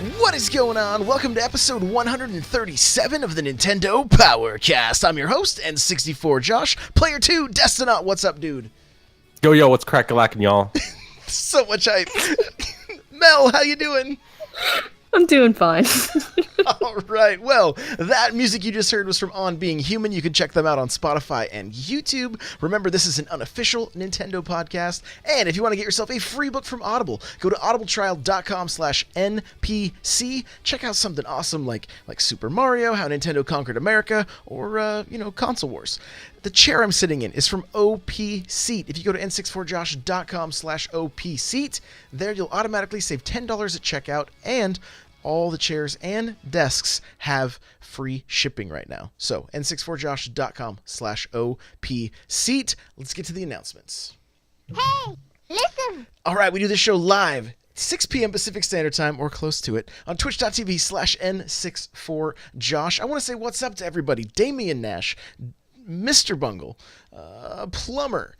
What is going on? Welcome to episode 137 of the Nintendo Powercast. I'm your host, N64 Josh. Player 2, Destinaut. What's up, dude? Yo, what's crack-a-lackin', y'all? So much hype. Mel, how you doing? I'm doing fine. All right. Well, that music you just heard was from On Being Human. You can check them out on Spotify and YouTube. Remember, this is an unofficial Nintendo podcast. And if you want to get yourself a free book from Audible, go to audibletrial.com/NPC. Check out something awesome like Super Mario, How Nintendo Conquered America, or, Console Wars. The chair I'm sitting in is from OP Seat. If you go to n64josh.com/OP Seat, there you'll automatically save $10 at checkout, and all the chairs and desks have free shipping right now. So, n64josh.com/OP Seat. Let's get to the announcements. Hey, listen! All right, we do this show live, 6 p.m. Pacific Standard Time, or close to it, on twitch.tv/N64Josh. I want to say what's up to everybody. Damian Nash, Mr. Bungle, Plumber,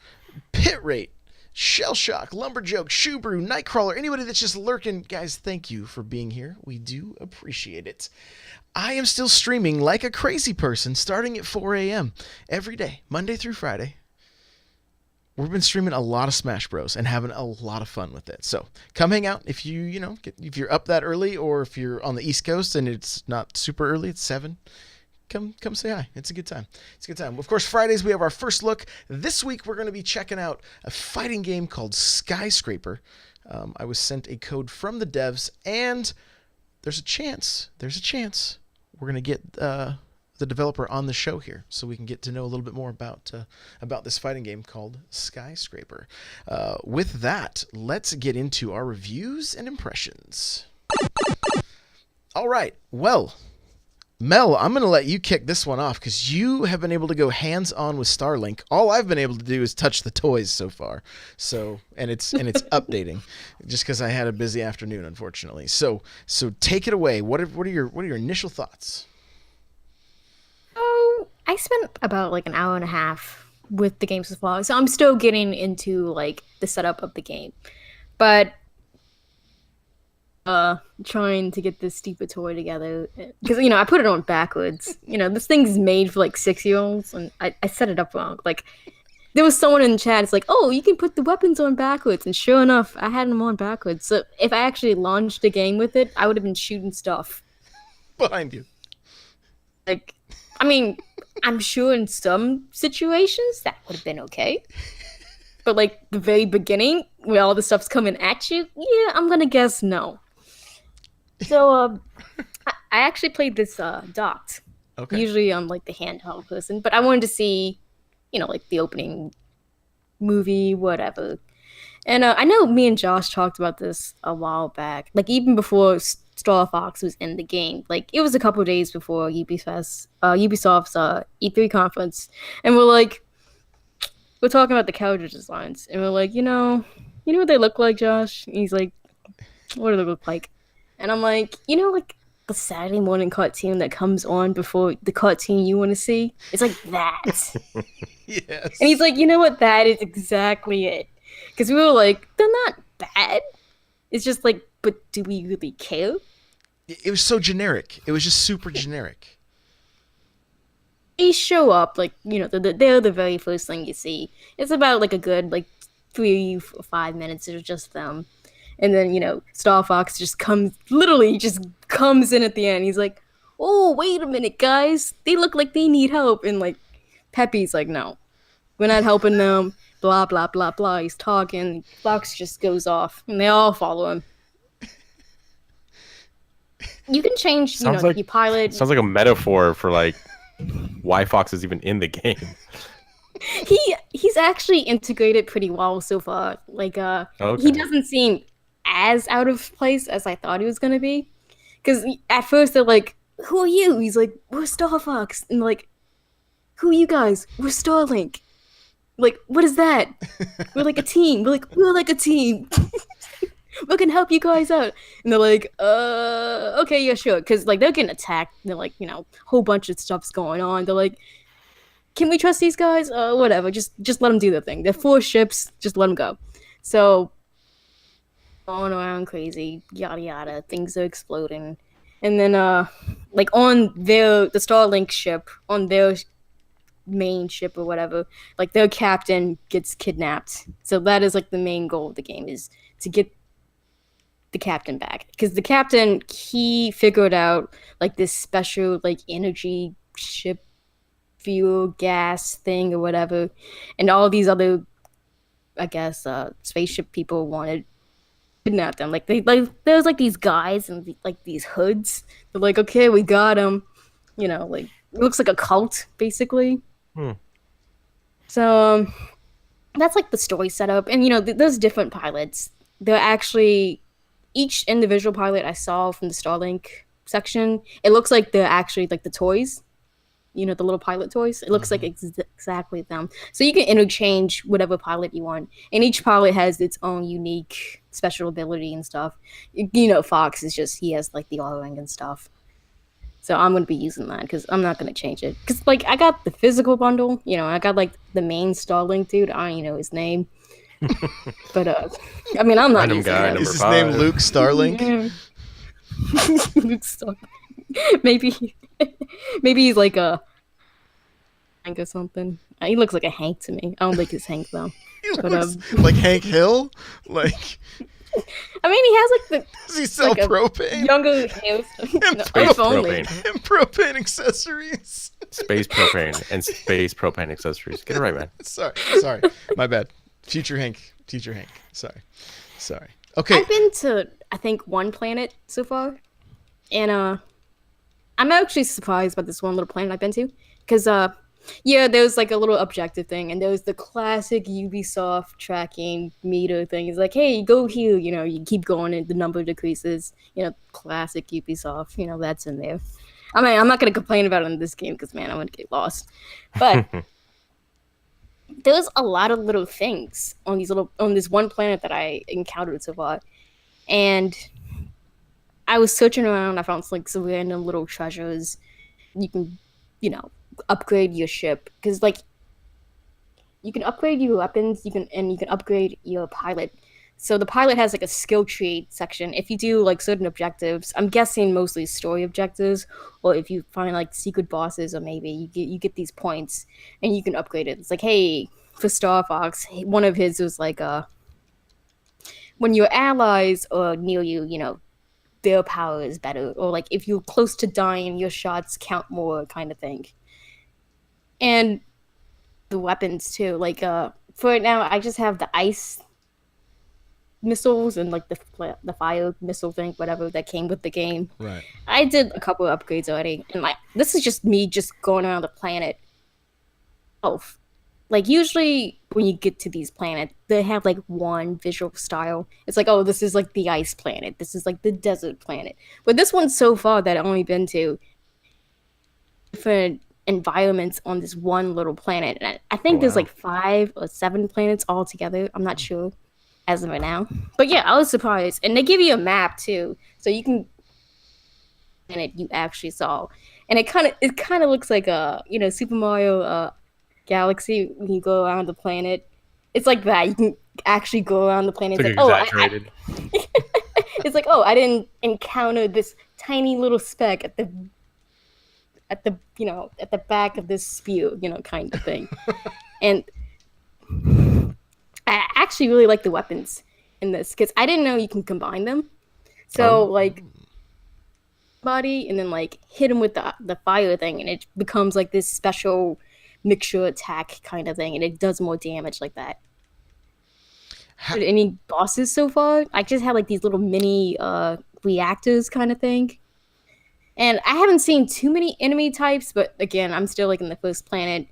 Pit Rate, Shellshock, Lumberjoke, Shoebrew, Nightcrawler, anybody that's just lurking, guys, thank you for being here. We do appreciate it. I am still streaming like a crazy person starting at 4 a.m. every day, Monday through Friday. We've been streaming a lot of Smash Bros. And having a lot of fun with it. So come hang out if if you're up that early, or if you're on the East Coast and it's not super early, it's 7. Come say hi. It's a good time. Of course, Fridays we have our first look. This week we're going to be checking out a fighting game called Skyscraper. I was sent a code from the devs, and there's a chance we're going to get the developer on the show here, so we can get to know a little bit more about this fighting game called Skyscraper. With that, let's get into our reviews and impressions. All right. Well, Mel, I'm going to let you kick this one off because you have been able to go hands-on with StarLink. All I've been able to do is touch the toys so far. So, and it's updating, just because I had a busy afternoon, unfortunately. So take it away. What are your initial thoughts? Oh, I spent about an hour and a half with the game so far, so I'm still getting into the setup of the game, but trying to get this stupid toy together, because I put it on backwards. This thing's made for 6-year-olds, and I set it up wrong. There was someone in the chat, it's oh, you can put the weapons on backwards, and sure enough, I had them on backwards. So if I actually launched a game with it, I would have been shooting stuff behind you. I'm sure in some situations that would have been okay. But the very beginning, where all the stuff's coming at you, yeah, I'm gonna guess no. So I actually played this docked. Okay. Usually I'm the handheld person, but I wanted to see, the opening movie, whatever. And I know me and Josh talked about this a while back, even before Star Fox was in the game. It was a couple of days before Ubisoft's E3 conference, and we're talking about the character designs, and we're you know what they look like, Josh? And he's what do they look like? And I'm the Saturday morning cartoon that comes on before the cartoon you want to see? It's that. Yes. And he's you know what? That is exactly it. Because we were they're not bad. It's just but do we really care? It was so generic. It was just super generic. They show up, they're the very first thing you see. It's about a good 3 or 5 minutes of just them. And then, Star Fox just comes in at the end. He's oh, wait a minute, guys. They look like they need help. And Peppy's no, we're not helping them. Blah, blah, blah, blah. He's talking. Fox just goes off. And they all follow him. You can change, you pilot. Sounds like a metaphor for why Fox is even in the game. He's actually integrated pretty well so far. Okay. He doesn't seem as out of place as I thought he was gonna be. Because at first they're who are you? He's we're Star Fox. And who are you guys? We're StarLink. What is that? We're a team. We're a team. We can help you guys out. And they're okay, yeah, sure. Because they're getting attacked. They're whole bunch of stuff's going on. They're can we trust these guys? Whatever. Just let them do their thing. They're 4 ships. Just let them go. So going around crazy, yada yada. Things are exploding, and then like on the StarLink ship, on their main ship or whatever, like their captain gets kidnapped. So that is like the main goal of the game, is to get the captain back, because the captain, he figured out like this special like energy ship fuel gas thing or whatever, and all these other, I guess, spaceship people wanted kidnap them. Like they like there's like these guys and like these hoods. They're like, okay, we got him. Like it looks like a cult basically. Hmm. So that's like the story setup, and there's different pilots. They're actually each individual pilot I saw from the Starlink section. It looks like they're actually like the toys. The little pilot toys. It looks like exactly them. So you can interchange whatever pilot you want, and each pilot has its own unique special ability and stuff. Fox is just, he has like the R-Ring and stuff. So I'm gonna be using that because I'm not gonna change it. Because like I got the physical bundle, I got like the main Starlink dude. I don't even know his name, but I mean I'm not Random using guy, that. number Is his name 5. Luke Starlink? Luke Starlink. Maybe he's like a Hank or something. He looks like a Hank to me. I don't think it's Hank though. He But, looks like Hank Hill. Like, I mean, he has like does he sell like a propane? younger hair. No, Space if only. propane. And propane accessories. Space propane and space propane accessories. Get it right, man. Sorry, my bad. Future Hank. Sorry. Okay. I've been to, I think, one planet so far, and I'm actually surprised by this one little planet I've been to, because yeah, there was like a little objective thing, and there was the classic Ubisoft tracking meter thing. It's like, hey, go here, you keep going and the number decreases. Classic Ubisoft, that's in there. I mean, I'm not gonna complain about it in this game because, man, I'm gonna get lost. But there's a lot of little things on this one planet that I encountered so far, and I was searching around. I found like some random little treasures. You can, upgrade your ship, because like you can upgrade your weapons. You can upgrade your pilot. So the pilot has like a skill tree section. If you do like certain objectives, I'm guessing mostly story objectives, or if you find like secret bosses, or maybe you get these points and you can upgrade it. It's like, hey, for Star Fox, one of his was like when your allies are near you, their power is better, or like if you're close to dying, your shots count more, kind of thing. And the weapons too. Like for right now, I just have the ice missiles and like the fire missile thing, whatever that came with the game. Right. I did a couple of upgrades already, and like this is just me just going around the planet. Oh, like usually when you get to these planets, they have like one visual style. It's like, oh, this is like the ice planet. This is like the desert planet. But this one so far that I've only been to different environments on this one little planet, and I think there's like 5 or 7 planets all together. I'm not sure as of right now, but yeah, I was surprised. And they give you a map too, so you can planet you actually saw, and it kind of looks like a Super Mario Galaxy when you go around the planet. It's like that. You can actually go around the planet. It's like like, exaggerated. it's like, oh, I didn't encounter this tiny little speck at the back of this spew, kind of thing. And I actually really like the weapons in this, because I didn't know you can combine them. So like body, and then like hit him with the fire thing, and it becomes like this special mixture attack kind of thing, and it does more damage like that. Any bosses so far? I just had like these little mini reactors kind of thing. And I haven't seen too many enemy types, but again, I'm still like in the first planet.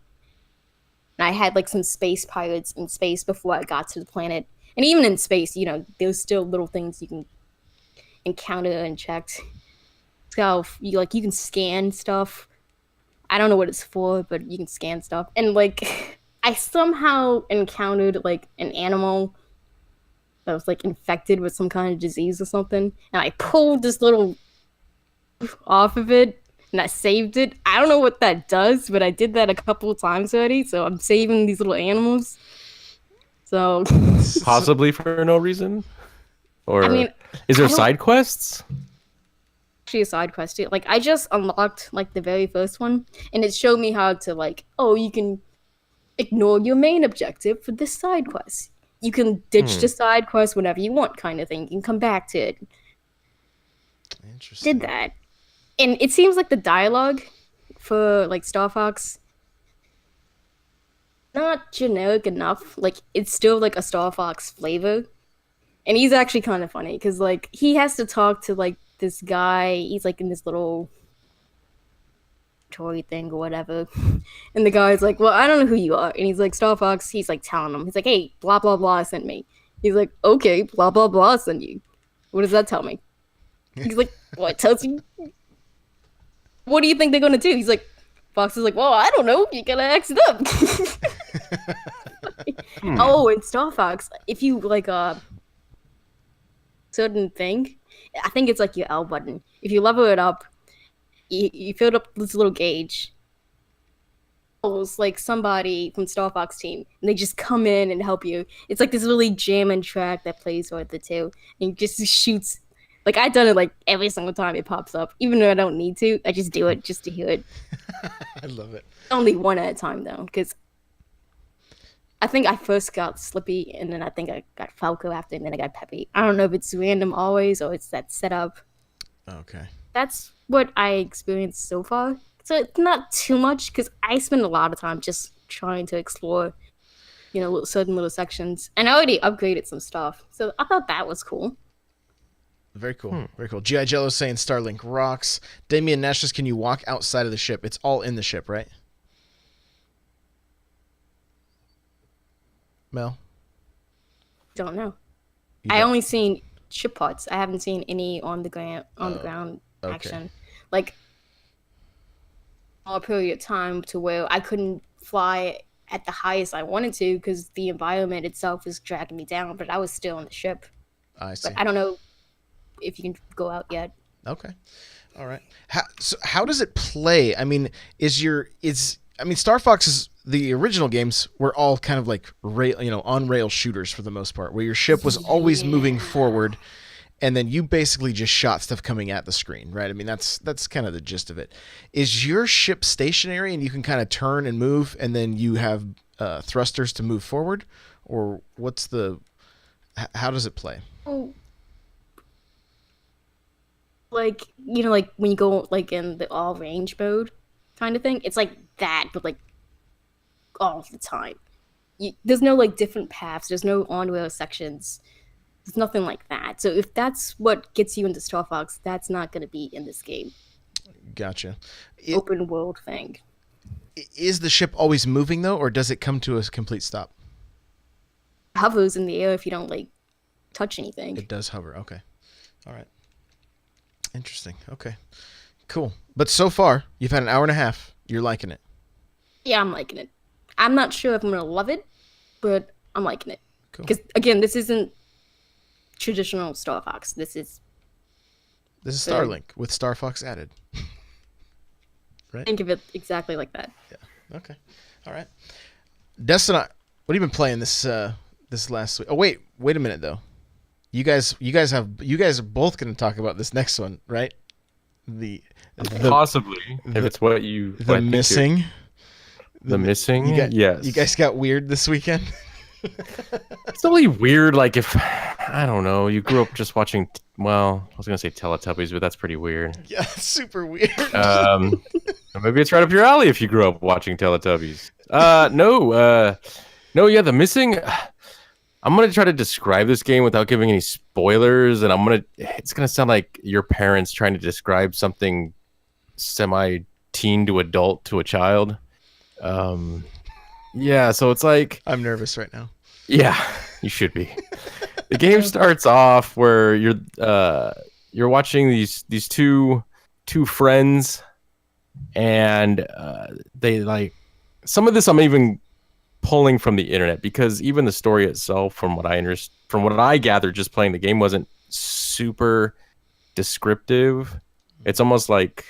And I had like some space pirates in space before I got to the planet. And even in space, there's still little things you can encounter and check. So you can scan stuff. I don't know what it's for, but you can scan stuff. And like I somehow encountered like an animal that was like infected with some kind of disease or something. And I pulled this little off of it, and I saved it. I don't know what that does, but I did that a couple of times already, so I'm saving these little animals. So Possibly for no reason. or I mean, is there I don't- side quests? actually a side quest too. Like I just unlocked like the very first one, and it showed me how to like, oh, you can ignore your main objective for this side quest. You can ditch the side quest whenever you want, kind of thing. You can come back to it. Interesting. Did that, and it seems like the dialogue for like Star Fox not generic enough. Like it's still like a Star Fox flavor, and he's actually kind of funny because like he has to talk to like this guy. He's like in this little toy thing or whatever, and the guy's like, "Well, I don't know who you are," and he's like, "Star Fox." He's like telling him, he's like, "Hey, blah blah blah sent me." He's like, "Okay, blah blah blah sent you." What does that tell me? He's like, "What tells you? What do you think they're gonna do?" He's like, Fox is like, "Well, I don't know. You gotta ask them." Oh, and Star Fox, if you like a certain thing, I think it's like your L button. If you level it up, you filled up this little gauge. It's like somebody from Star Fox team, and they just come in and help you. It's like this really jamming track that plays with it too, and just shoots. Like I've done it like every single time it pops up, even though I don't need to. I just do it just to hear it. I love it. Only one at a time though, because I think I first got Slippy, and then I think I got Falco after, and then I got Peppy. I don't know if it's random always or it's that setup. Okay. That's what I experienced so far. So it's not too much because I spend a lot of time just trying to explore, certain little sections. And I already upgraded some stuff, so I thought that was cool. Very cool. Very cool. G.I. Jello saying StarLink rocks. Damian Nash says, can you walk outside of the ship? It's all in the ship, right? Mel? Don't know. You I don't- only seen ship parts. I haven't seen any on the ground okay. action. Like a period of time to where I couldn't fly at the highest I wanted to because the environment itself was dragging me down, but I was still on the ship. I see. But I don't know if you can go out yet. Okay. All right. How does it play? I mean, Star Fox's the original games were all kind of like on rail shooters for the most part, where your ship was always moving forward, and then you basically just shot stuff coming at the screen, right? I mean, that's kind of the gist of it. Is your ship stationary and you can kind of turn and move, and then you have thrusters to move forward, or how does it play? Oh. Like, like when you go like in the all range mode kind of thing, it's like that, but like all the time. There's no like different paths. There's no on-rail sections. There's nothing like that. So if that's what gets you into Star Fox, that's not going to be in this game. Gotcha. Open world thing. Is the ship always moving though, or does it come to a complete stop? It hovers in the air if you don't like touch anything. It does hover. Okay. All right. Interesting. Okay. Cool. But so far, you've had an hour and a half. You're liking it. Yeah, I'm liking it. I'm not sure if I'm going to love it, but I'm liking it. Cool. Because, again, this isn't traditional Star Fox. This is StarLink with Star Fox added. Right? Think of it exactly like that. Yeah. Okay. All right. Destin, what have you been playing this last week? Oh, wait a minute though. You guys are both going to talk about this next one, right? Possibly, if it's what you the missing. The missing. Yes. You You guys got weird this weekend. It's only weird, like if I don't know, you grew up just watching. Well, I was gonna say Teletubbies, but that's pretty weird. Yeah, super weird. Maybe it's right up your alley if you grew up watching Teletubbies. No, yeah, the missing. I'm gonna try to describe this game without giving any spoilers, and it's gonna sound like your parents trying to describe something semi-teen to adult to a child. Yeah, so it's like I'm nervous right now. Yeah, you should be. The game starts off where you're watching these two friends, and they like some of this I'm even pulling from the internet because even the story itself, from what I gathered just playing the game, wasn't super descriptive. It's almost like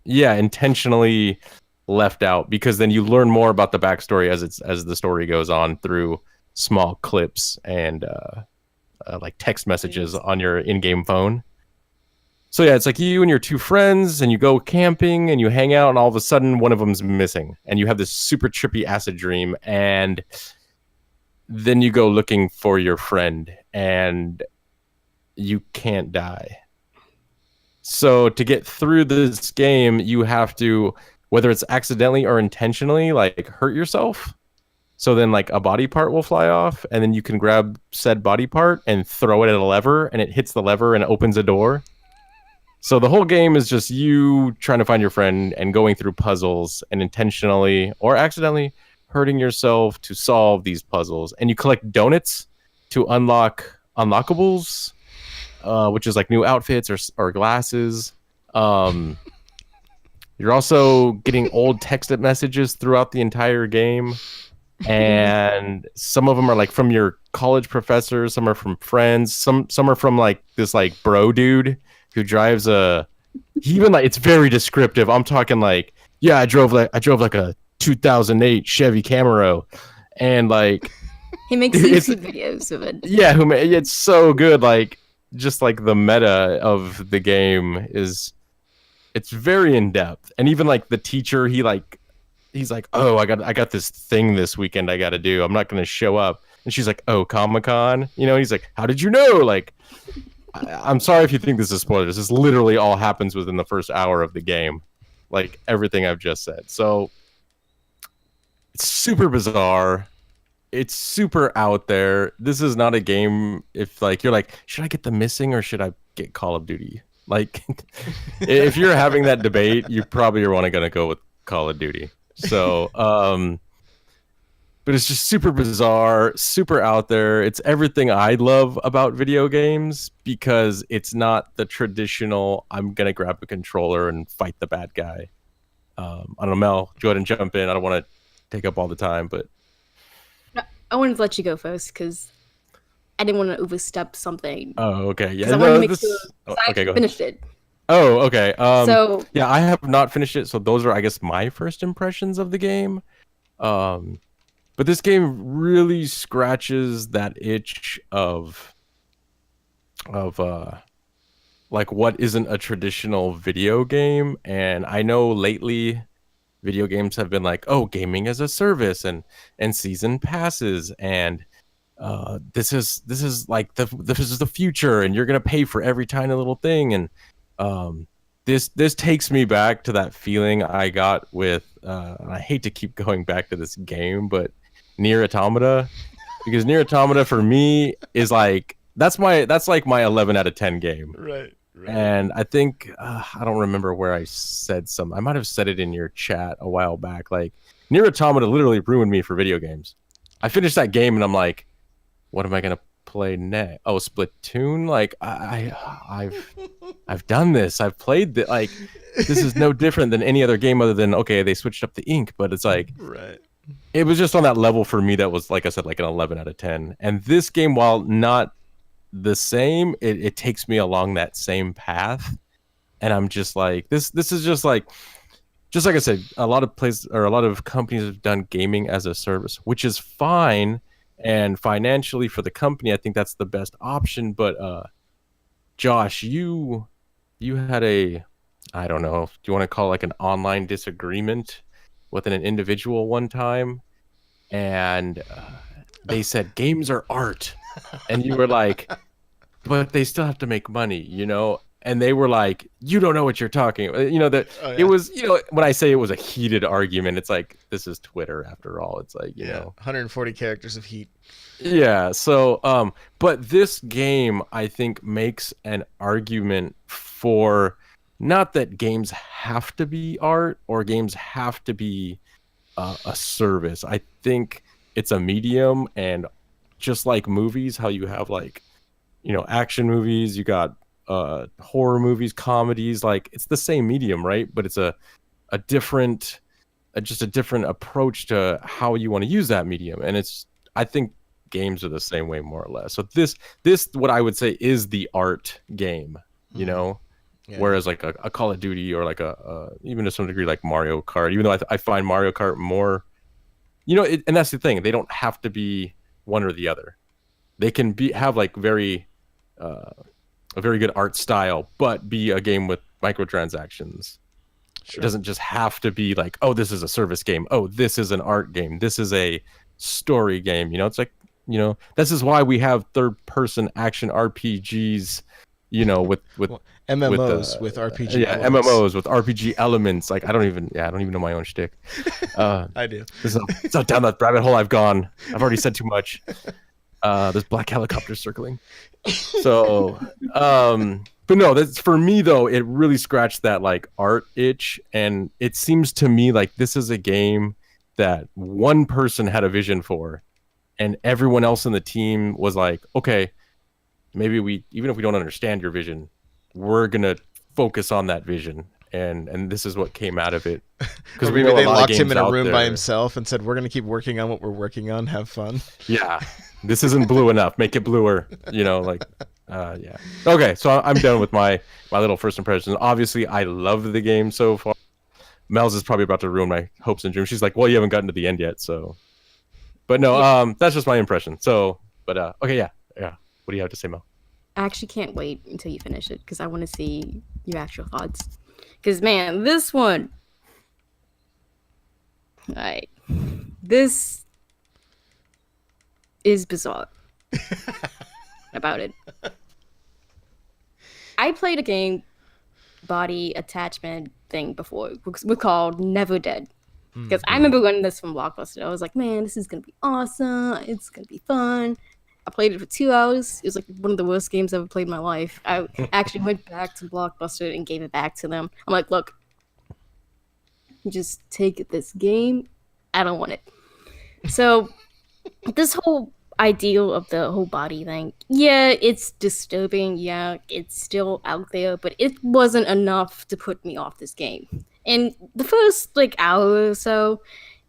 intentionally left out, because then you learn more about the backstory as the story goes on through small clips and like text messages on your in-game phone. So yeah, it's like you and your two friends, and you go camping, and you hang out, and all of a sudden one of them's missing, and you have this super trippy acid dream, and then you go looking for your friend, and you can't die. So to get through this game, you have to, whether it's accidentally or intentionally, like hurt yourself. So then like a body part will fly off, and then you can grab said body part and throw it at a lever, and it hits the lever and opens a door. So the whole game is just you trying to find your friend and going through puzzles and intentionally or accidentally hurting yourself to solve these puzzles. And you collect donuts to unlock unlockables, which is like new outfits or glasses. You're also getting old text messages throughout the entire game. And some of them are like from your college professors, some are from friends, some are from like this like bro dude who drives it's very descriptive. I'm talking like, yeah, I drove like a 2008 Chevy Camaro, and like He makes YouTube videos of it. Yeah, it's so good. Like just like the meta of the game it's very in depth, and even like the teacher, he's like, oh, I got this thing this weekend I got to do. I'm not going to show up. And she's like, oh, Comic-Con? You know, he's like, how did you know? Like, I'm sorry if you think this is spoilers. This literally all happens within the first hour of the game. Like, everything I've just said. So, it's super bizarre. It's super out there. This is not a game if, like, you're like, should I get The Missing or should I get Call of Duty? Like, if you're having that debate, you probably are going to go with Call of Duty. So, but it's just super bizarre, super out there. It's everything I love about video games because it's not the traditional, I'm going to grab a controller and fight the bad guy. I don't know, Mel, go ahead and jump in. I don't want to take up all the time, but... I wanted to let you go first because I didn't want to overstep something. Oh, okay. Yeah, I wanted to make sure I finished it. Oh, okay. So yeah, I have not finished it, so those are, I guess, my first impressions of the game. But this game really scratches that itch of like what isn't a traditional video game. And I know lately video games have been like, oh, gaming as a service and season passes, and this is like this is the future, and you're gonna pay for every tiny little thing. And this takes me back to that feeling I got with and I hate to keep going back to this game, but Nier Automata, because Nier Automata for me is like that's like my 11 out of 10 game. Right. And I think I don't remember where I said I might have said it in your chat a while back. Like Nier Automata literally ruined me for video games. I finished that game and I'm like, what am I gonna play next? Oh, Splatoon. Like I've done this. I've played that. Like this is no different than any other game other than, okay, they switched up the ink, but it's like, right. It was just on that level for me that was, like I said, like an 11 out of 10. And this game, while not the same, it takes me along that same path. And I'm just like, this is just like I said, a lot of places or a lot of companies have done gaming as a service, which is fine. And financially for the company, I think that's the best option. But Josh, you had I don't know, do you want to call it like an online disagreement with an individual one time, and they said games are art, and you were like, but they still have to make money, you know? And they were like, you don't know what you're talking about. You know, that It was, you know, when I say it was a heated argument, it's like, this is Twitter after all. It's like, you know, 140 characters of heat. Yeah. So, but this game, I think, makes an argument for not that games have to be art or games have to be a service. I think it's a medium, and just like movies, how you have like, you know, action movies, you got horror movies, comedies, like it's the same medium, right? But it's a different approach to how you want to use that medium. And I think games are the same way, more or less. So this what I would say is the art game, you know? Yeah. Whereas like a Call of Duty or like even to some degree like Mario Kart, even though I find Mario Kart more, you know, and that's the thing, they don't have to be one or the other. they can have like a very good art style, but be a game with microtransactions. Sure. It doesn't just have to be like, oh, this is a service game. Oh, this is an art game. This is a story game. You know, it's like, you know, this is why we have third-person action RPGs. You know, with MMOs with RPG. Yeah, elements. MMOs with RPG elements. Like I don't even know my own shtick. I do. It's not down that rabbit hole I've gone. I've already said too much. There's black helicopters circling. So, but no, that's for me though. It really scratched that like art itch, and it seems to me like this is a game that one person had a vision for, and everyone else in the team was like, okay, maybe even if we don't understand your vision, we're gonna focus on that vision, and this is what came out of it. Because maybe they locked him in a room by himself and said, "We're gonna keep working on what we're working on. Have fun." Yeah, this isn't blue enough. Make it bluer. You know, like, yeah. Okay, so I'm done with my little first impressions. Obviously, I love the game so far. Mel's is probably about to ruin my hopes and dreams. She's like, "Well, you haven't gotten to the end yet, so." But no, that's just my impression. So, but okay, yeah. What do you have to say, Mel? I actually can't wait until you finish it because I want to see your actual thoughts. Because man, this one, like, this is bizarre about it. I played a game, body attachment thing before. We're called Never Dead. Because I remember running this from Blockbuster. I was like, man, this is gonna be awesome. It's gonna be fun. I played it for 2 hours. It was like one of the worst games I've ever played in my life. I actually went back to Blockbuster and gave it back to them. I'm like, look, just take this game. I don't want it. So this whole ideal of the whole body thing, yeah, it's disturbing. Yeah, it's still out there, but it wasn't enough to put me off this game. And the first like hour or so,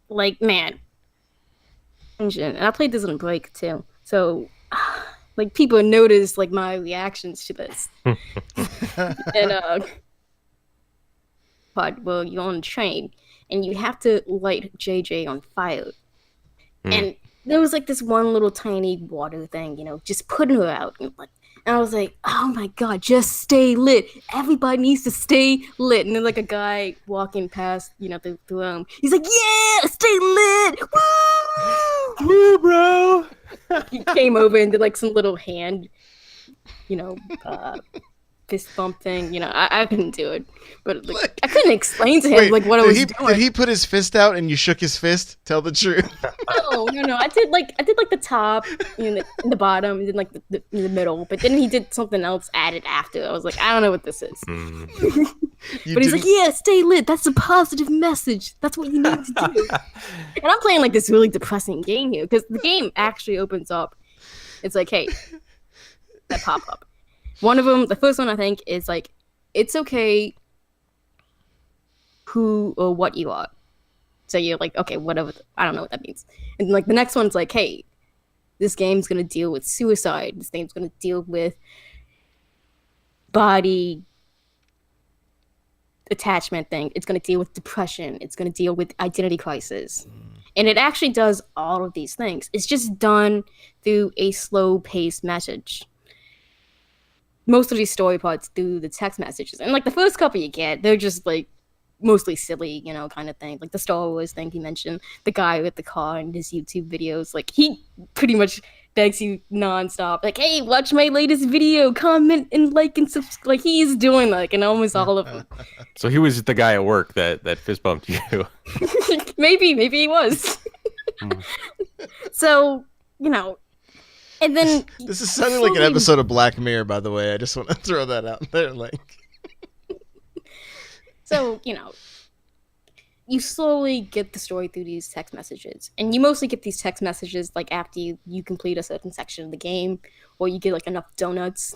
like, man, and I played this on a break too. So, like, people noticed, like, my reactions to this. And, but, well, you're on a train, and you have to light JJ on fire. And there was, like, this one little tiny water thing, you know, just putting her out. And I was like, oh, my God, just stay lit. Everybody needs to stay lit. And then, like, a guy walking past, you know, the room. He's like, yeah, stay lit. Woo! Woo, bro! He came over and did like some little hand, you know, fist bump thing. You know, I couldn't do it, but like, I couldn't explain to him like what I was doing. Did he put his fist out and you shook his fist? Tell the truth. No. I did like the top, you know, the bottom, and then like the middle. But then he did something else added after. I was like, I don't know what this is. But he's like, yeah, stay lit. That's a positive message. That's what you need to do. And I'm playing like this really depressing game here because the game actually opens up. It's like, hey, that pop up. One of them, the first one I think is like, it's okay who or what you are. So you're like, okay, whatever. I don't know what that means. And like the next one's like, hey, this game's gonna deal with suicide. This game's gonna deal with body attachment thing. It's going to deal with depression. It's going to deal with identity crisis. And it actually does all of these things. It's just done through a slow-paced message. Most of these story parts through the text messages. And like the first couple you get, they're just like mostly silly, you know, kind of thing. Like the Star Wars thing he mentioned, the guy with the car in his YouTube videos, like he pretty much begs you nonstop, like, hey, watch my latest video, comment and like and subscribe. Like he's doing like in almost all of them. So he was the guy at work that fist bumped you. maybe he was. So, you know, and then this is sounding like an episode of Black Mirror, by the way. I just want to throw that out there, like. So, you know, you slowly get the story through these text messages. And you mostly get these text messages like after you complete a certain section of the game, or you get like enough donuts.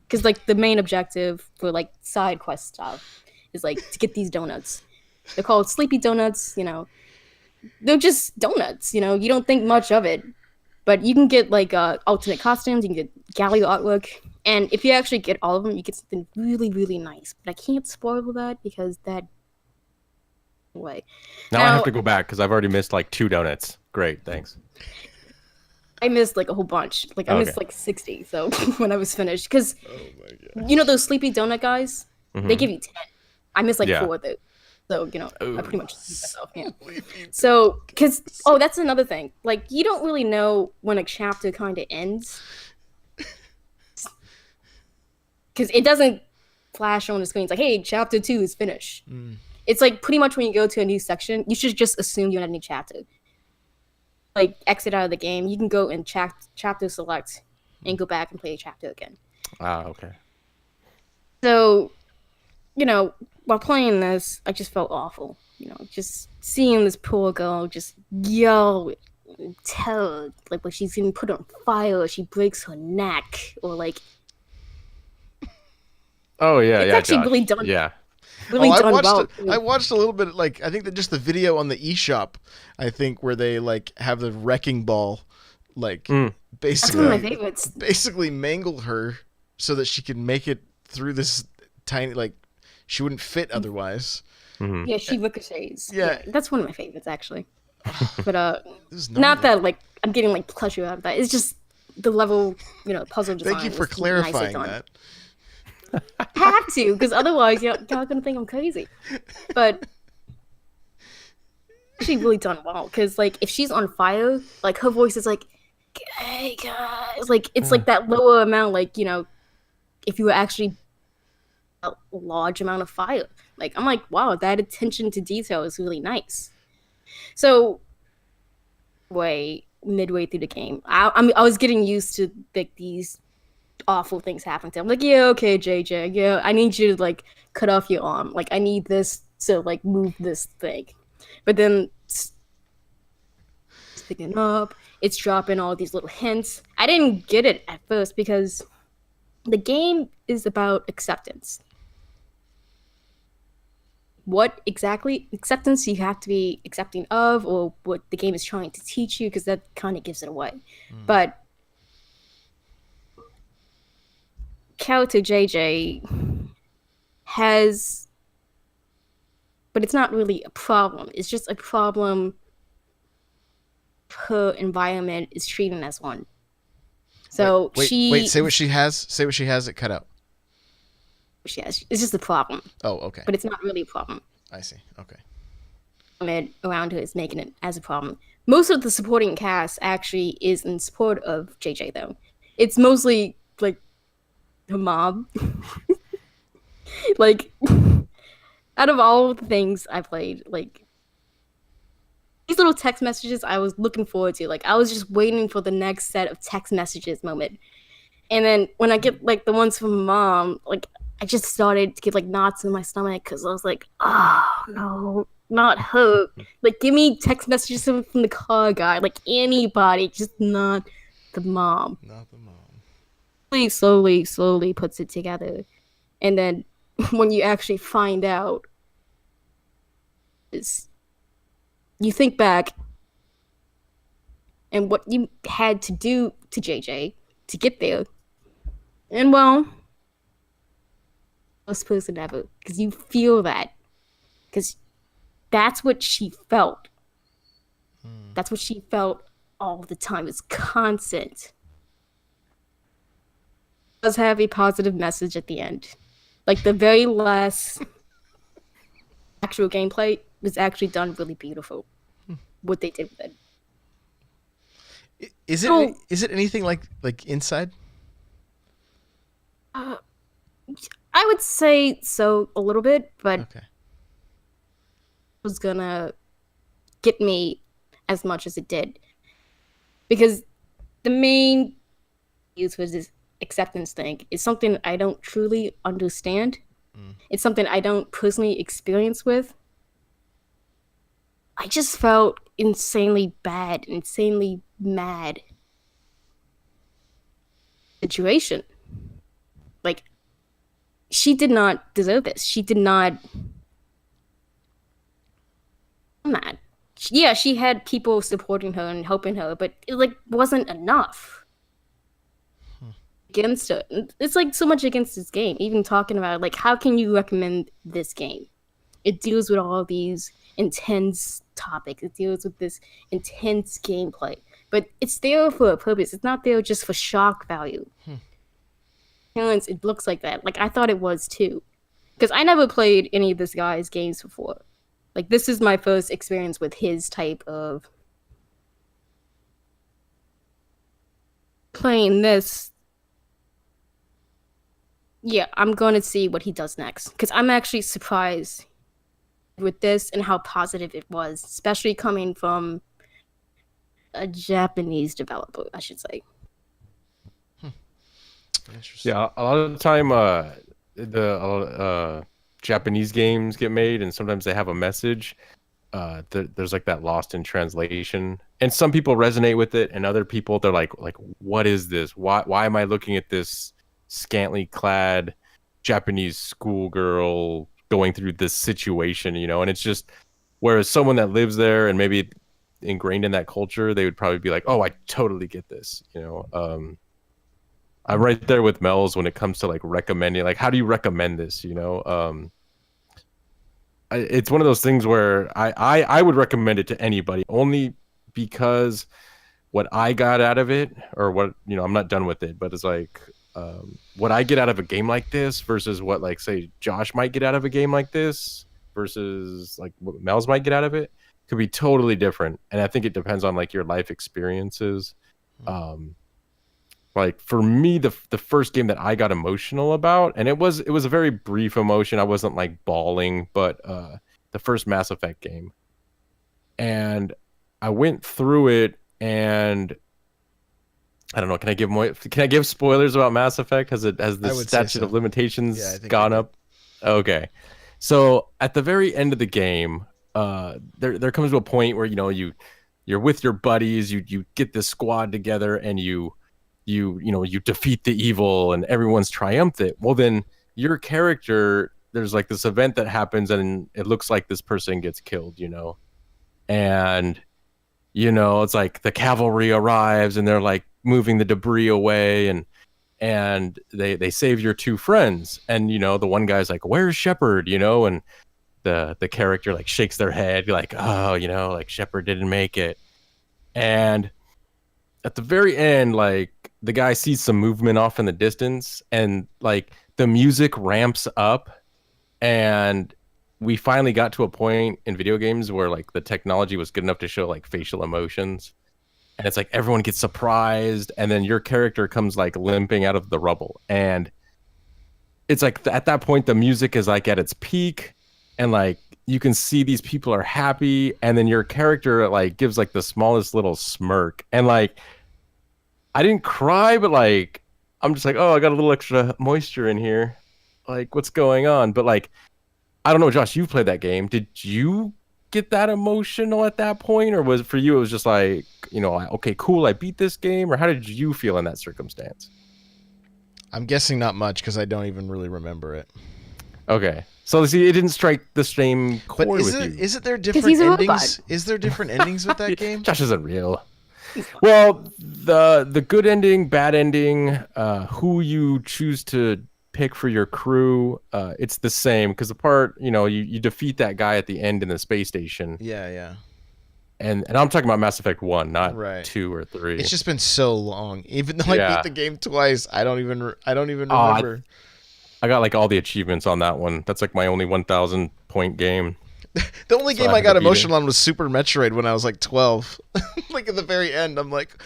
Because like the main objective for like side quest stuff is like to get these donuts. They're called sleepy donuts, you know. They're just donuts, you know. You don't think much of it. But you can get like alternate costumes, you can get gallery artwork. And if you actually get all of them, you get something really, really nice. But I can't spoil that because that way. Now I have to go back because I've already missed like 2 donuts. Great, thanks. I missed like a whole bunch. Like I missed Okay. like 60. So when I was finished, because Oh my god. you know those sleepy donut guys, they Mhm. give you 10. I missed like Yeah. 4 of those. So I pretty Ooh. much beat myself. Yeah. Sleepy So, because that's another thing. Like you don't really know when a chapter kind of ends, because it doesn't flash on the screen. It's like, hey, chapter 2 is finished. It's like pretty much when you go to a new section, you should just assume you're in a new chapter. Like exit out of the game, you can go and chapter select and go back and play a chapter again. Ah, okay. So, while playing this, I just felt awful. Just seeing this poor girl just yell and tell like when she's getting put on fire, she breaks her neck, or like Oh yeah, it's yeah, actually Josh. really done. Yeah. Really I done watched well. I watched a little bit. Like I think that just the video on the eShop, I think where they like have the wrecking ball, like Mm. That's one of my basically favorites. mangle her so that she can make it through this tiny like she wouldn't fit otherwise. Mhm. Yeah, she ricochets. Yeah. That's one of my favorites actually. But This is not gnarly. that like I'm getting like pleasure out of that. It's just the level, puzzle design. Thank you for is nicely clarifying done. that. Have to, because otherwise y'all gonna think I'm crazy. But actually really done well, because like if she's on fire, like her voice is like, hey guys, like it's like that lower amount, like if you were actually a large amount of fire. Like I'm like, wow, that attention to detail is really nice. So midway through the game, I was getting used to like these awful things happen to him. Like, yeah, okay, JJ, yeah, I need you to like cut off your arm. Like, I need this to like move this thing. But then it's picking up, it's dropping all these little hints. I didn't get it at first because the game is about acceptance. What exactly acceptance you have to be accepting of, or what the game is trying to teach you, because that kind of gives it away. But character JJ has, but it's not really a problem. It's just a problem her environment is treating as one. So wait, say what she has. Say what she has. It cut out. she has. It's just a problem, Oh, okay. but it's not really a problem. I see. Okay. Around her is making it as a problem. Most of the supporting cast actually is in support of JJ, though. It's mostly like her mom. Like, out of all the things I played, like these little text messages I was looking forward to. Like I was just waiting for the next set of text messages moment. And then when I get like the ones from mom, like I just started to get like knots in my stomach, because I was like, oh no, not her. Like give me text messages from the car guy, like anybody, just not the mom. Not the mom. Slowly puts it together. And then when you actually find out, is you think back and what you had to do to JJ to get there. And well, most person ever, because you feel that, because that's what she felt. That's what she felt all the time. It's constant. It does have a positive message at the end. Like the very last actual gameplay was actually done really beautiful. What they did with it. Is it So- is it anything like Inside? I would say so a little bit, but Okay. was gonna get me as much as it did, because the main use was this acceptance thing. It's something I don't truly understand. It's something I don't personally experience with. I just felt insanely bad, insanely mad situation. Like, she did not deserve this. She did not. Mad. Yeah, she had people supporting her and helping her, but it like wasn't enough against her. It's like so much against this game. Even talking about like, how can you recommend this game? It deals with all these intense topics. It deals with this intense gameplay. but it's there for a purpose. It's not there just for shock value. It looks like that. Like, I thought it was too. Because I never played any of this guy's games before. Like, this is my first experience with his type of playing this. Yeah, I'm going to see what he does next. Because I'm actually surprised with this and how positive it was, especially coming from a Japanese developer, I should say. Interesting. Yeah, a lot of the time, the Japanese games get made, and sometimes they have a message. There's like that lost in translation, and some people resonate with it, and other people they're like, what is this? Why am I looking at this scantily clad Japanese schoolgirl going through this situation? You know, and it's just whereas someone that lives there and maybe ingrained in that culture, they would probably be like, oh, I totally get this. You know. I'm right there with Mel's when it comes to like recommending, like, how do you recommend this? You know, it's one of those things where I would recommend it to anybody only because what I got out of it, or what, you know, I'm not done with it, but it's like what I get out of a game like this versus what, like, say Josh might get out of a game like this versus like what Mel's might get out of it could be totally different. And I think it depends on like your life experiences. Like for me, the first game that I got emotional about, and it was a very brief emotion. I wasn't like bawling, but the first Mass Effect game, and I went through it, and I don't know. Can I give spoilers about Mass Effect? Has the statute of limitations gone up? Okay, so at the very end of the game, there comes to a point where, you know, you're with your buddies, you get this squad together, and you defeat the evil and everyone's triumphant. Well, then your character, there's like this event that happens and it looks like this person gets killed, you know, and, you know, it's like the cavalry arrives and they're like moving the debris away, and they save your two friends. And, you know, the one guy's like, where's Shepard, you know, and the character like shakes their head like, oh, you know, like Shepard didn't make it. And at the very end, like, the guy sees some movement off in the distance, and like the music ramps up, and we finally got to a point in video games where like the technology was good enough to show like facial emotions, and it's like everyone gets surprised, and then your character comes like limping out of the rubble, and it's like at that point the music is like at its peak, and like you can see these people are happy, and then your character like gives like the smallest little smirk, and like I didn't cry, but like I'm just like, oh, I got a little extra moisture in here. Like, what's going on? But like, I don't know, Josh, you played that game. Did you get that emotional at that point, or was it for you? It was just like, you know, okay, cool, I beat this game, or how did you feel in that circumstance? I'm guessing not much because I don't even really remember it. Okay, so see, it didn't strike the same chord with you. Is there different he's a endings? robot. Is there different endings with that game? Josh isn't real. Well, the good ending, bad ending, who you choose to pick for your crew, it's the same, because the part, you know, you defeat that guy at the end in the space station. Yeah. And I'm talking about Mass Effect 1, not Right. 2 or 3. It's just been so long. Even though I beat the game twice, I don't even remember. I got like all the achievements on that one. That's like my only 1,000 point game. The only So game I I had got to beat emotional it. on was Super Metroid when I was like 12. Like at the very end, I'm like,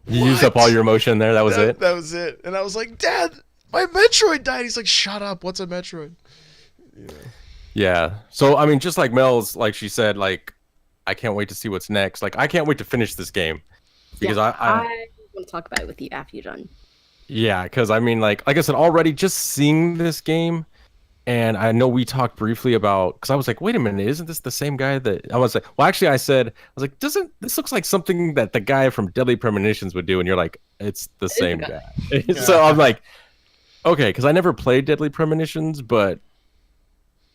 You used up all your emotion there. That was it. That was it. And I was like, Dad, my Metroid died. He's like, shut up. What's a Metroid? Yeah. So I mean, just like Mel's, like she said, like I can't wait to see what's next. Like I can't wait to finish this game because I want to talk about it with you after you're done. Yeah, because I mean, like I said, already just seeing this game, and I know we talked briefly about, because I was like, wait a minute, isn't this the same guy that I was like, well, actually, I was like, doesn't this looks like something that the guy from Deadly Premonitions would do? And you're like, it's the same guy. So I'm like, okay, because I never played Deadly Premonitions,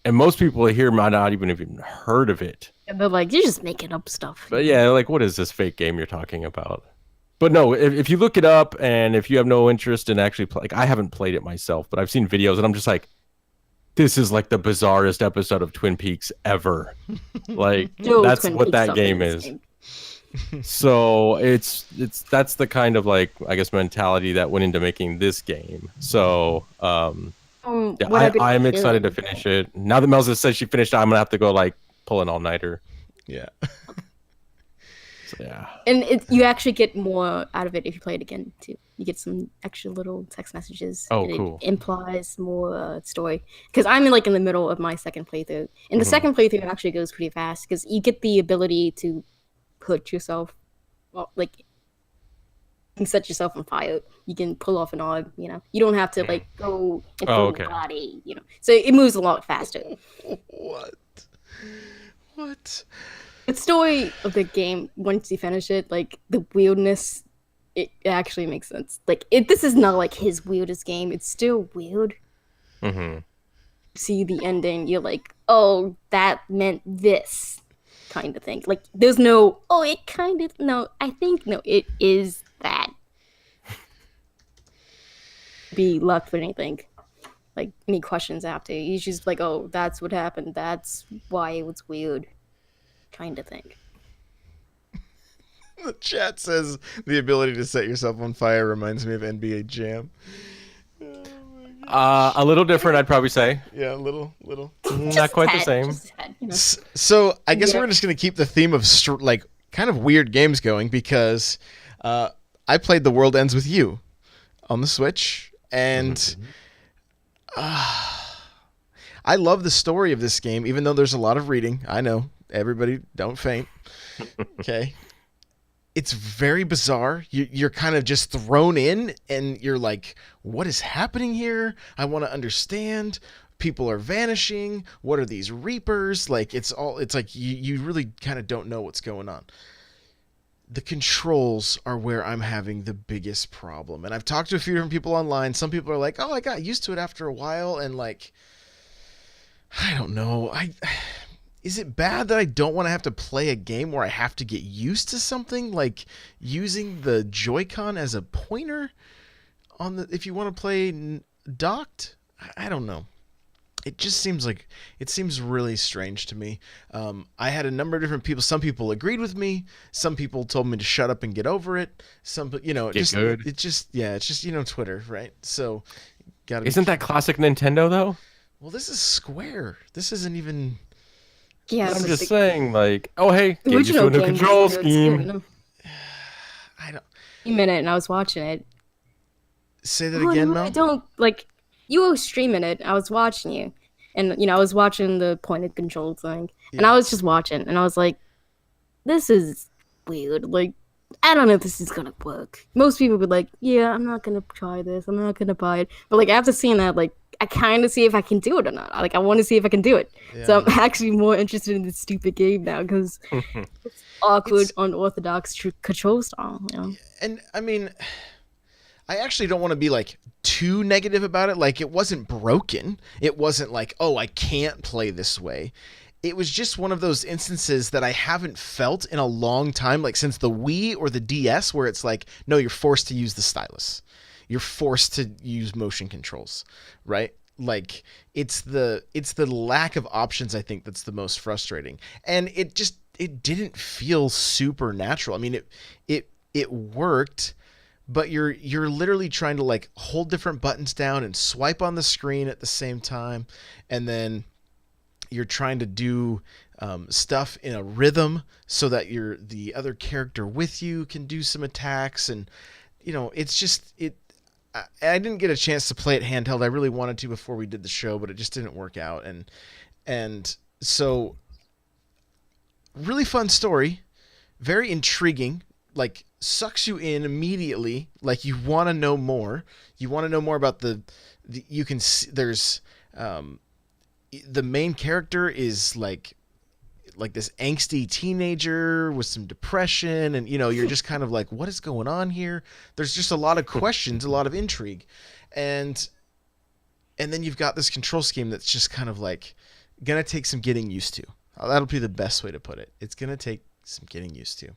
and most people here might not even heard of it. And they're like, you're just making up stuff. But yeah, like, what is this fake game you're talking about? But no, if you look it up, and if you have no interest in actually like, I haven't played it myself, but I've seen videos, and I'm just like, this is like the bizarrest episode of Twin Peaks ever. Like, that's what that game is. So that's the kind of like I guess mentality that went into making this game. So yeah, What I've been I'm excited to hearing. finish it. Now that Melza says she finished it, I'm gonna have to go like pull an all-nighter. Yeah. So yeah. And you actually get more out of it if you play it again too. You get some extra little text messages. Oh, and it cool. implies more story. Because I'm like in the middle of my second playthrough, and the Mhm. second playthrough actually goes pretty fast because you get the ability to put yourself, well, like you can set yourself on fire. You can pull off an arm. You don't have to like go and Oh, throw okay. a body. So it moves a lot faster. What? What? The story of the game, once you finish it, like the weirdness, it actually makes sense. Like this is not like his weirdest game. It's still weird. Mm-hmm. See the ending, you're like, oh, that meant this kind of thing. Like there's no, oh, it kind of, no, I think, no, it is that. Be left with anything. Like any questions after. You just like, oh, that's what happened. That's why it was weird. Kind of thing. The chat says the ability to set yourself on fire reminds me of NBA Jam. A little different, I'd probably say. Yeah, a little. Not quite the same. Just a tad, So I guess Yeah. we're just gonna keep the theme of like kind of weird games going because I played The World Ends with You on the Switch, and I love the story of this game, even though there's a lot of reading. I know, everybody, don't faint. Okay. It's very bizarre. You're kind of just thrown in, and you're like, what is happening here? I want to understand. People are vanishing. What are these reapers? Like, it's like you really kind of don't know what's going on. The controls are where I'm having the biggest problem. And I've talked to a few different people online. Some people are like, oh, I got used to it after a while. And like, I don't know. Is it bad that I don't want to have to play a game where I have to get used to something like using the Joy-Con as a pointer on the if you want to play docked? I don't know. It just seems really strange to me. I had a number of different people. Some people agreed with me. Some people told me to shut up and get over it. It's just Twitter, right? So, gotta. Isn't that classic Nintendo though? Well, this is Square. This isn't even. Yeah, I'm but just the saying, like, oh hey, get used to original a new game control was good, scheme. I don't. A minute, and I was watching it. Say that again, I Mel. don't like. You were streaming it. I was watching you, and I was watching the point control thing, and Yeah. I was just watching, and I was like, "This is weird. Like, I don't know if this is gonna work." Most people would be like, "Yeah, I'm not gonna try this. I'm not gonna buy it." But like after seeing that, like I kind of see if I can do it or not. Like I want to see if I can do it. So I'm actually more interested in this stupid game now because it's awkward, It's- unorthodox control style. And I mean, I actually don't want to be like too negative about it. Like, it wasn't broken. It wasn't like, oh, I can't play this way. It was just one of those instances that I haven't felt in a long time, like since the Wii or the DS, where it's like, no, you're forced to use the stylus. You're forced to use motion controls, right? Like it's the lack of options, I think, that's the most frustrating. And it didn't feel super natural. I mean, it worked, but you're literally trying to like hold different buttons down and swipe on the screen at the same time, and then you're trying to do stuff in a rhythm so that the other character with you can do some attacks, and it's just I didn't get a chance to play it handheld. I really wanted to before we did the show, but it just didn't work out, and so really fun story, very intriguing, like sucks you in immediately, like you want to know more. You want to know more about the you can see there's the main character is like this angsty teenager with some depression, and you're just kind of like, what is going on here? There's just a lot of questions, a lot of intrigue, and then you've got this control scheme that's just kind of like gonna take some getting used to. That'll be the best way to put it. It's gonna take some getting used to.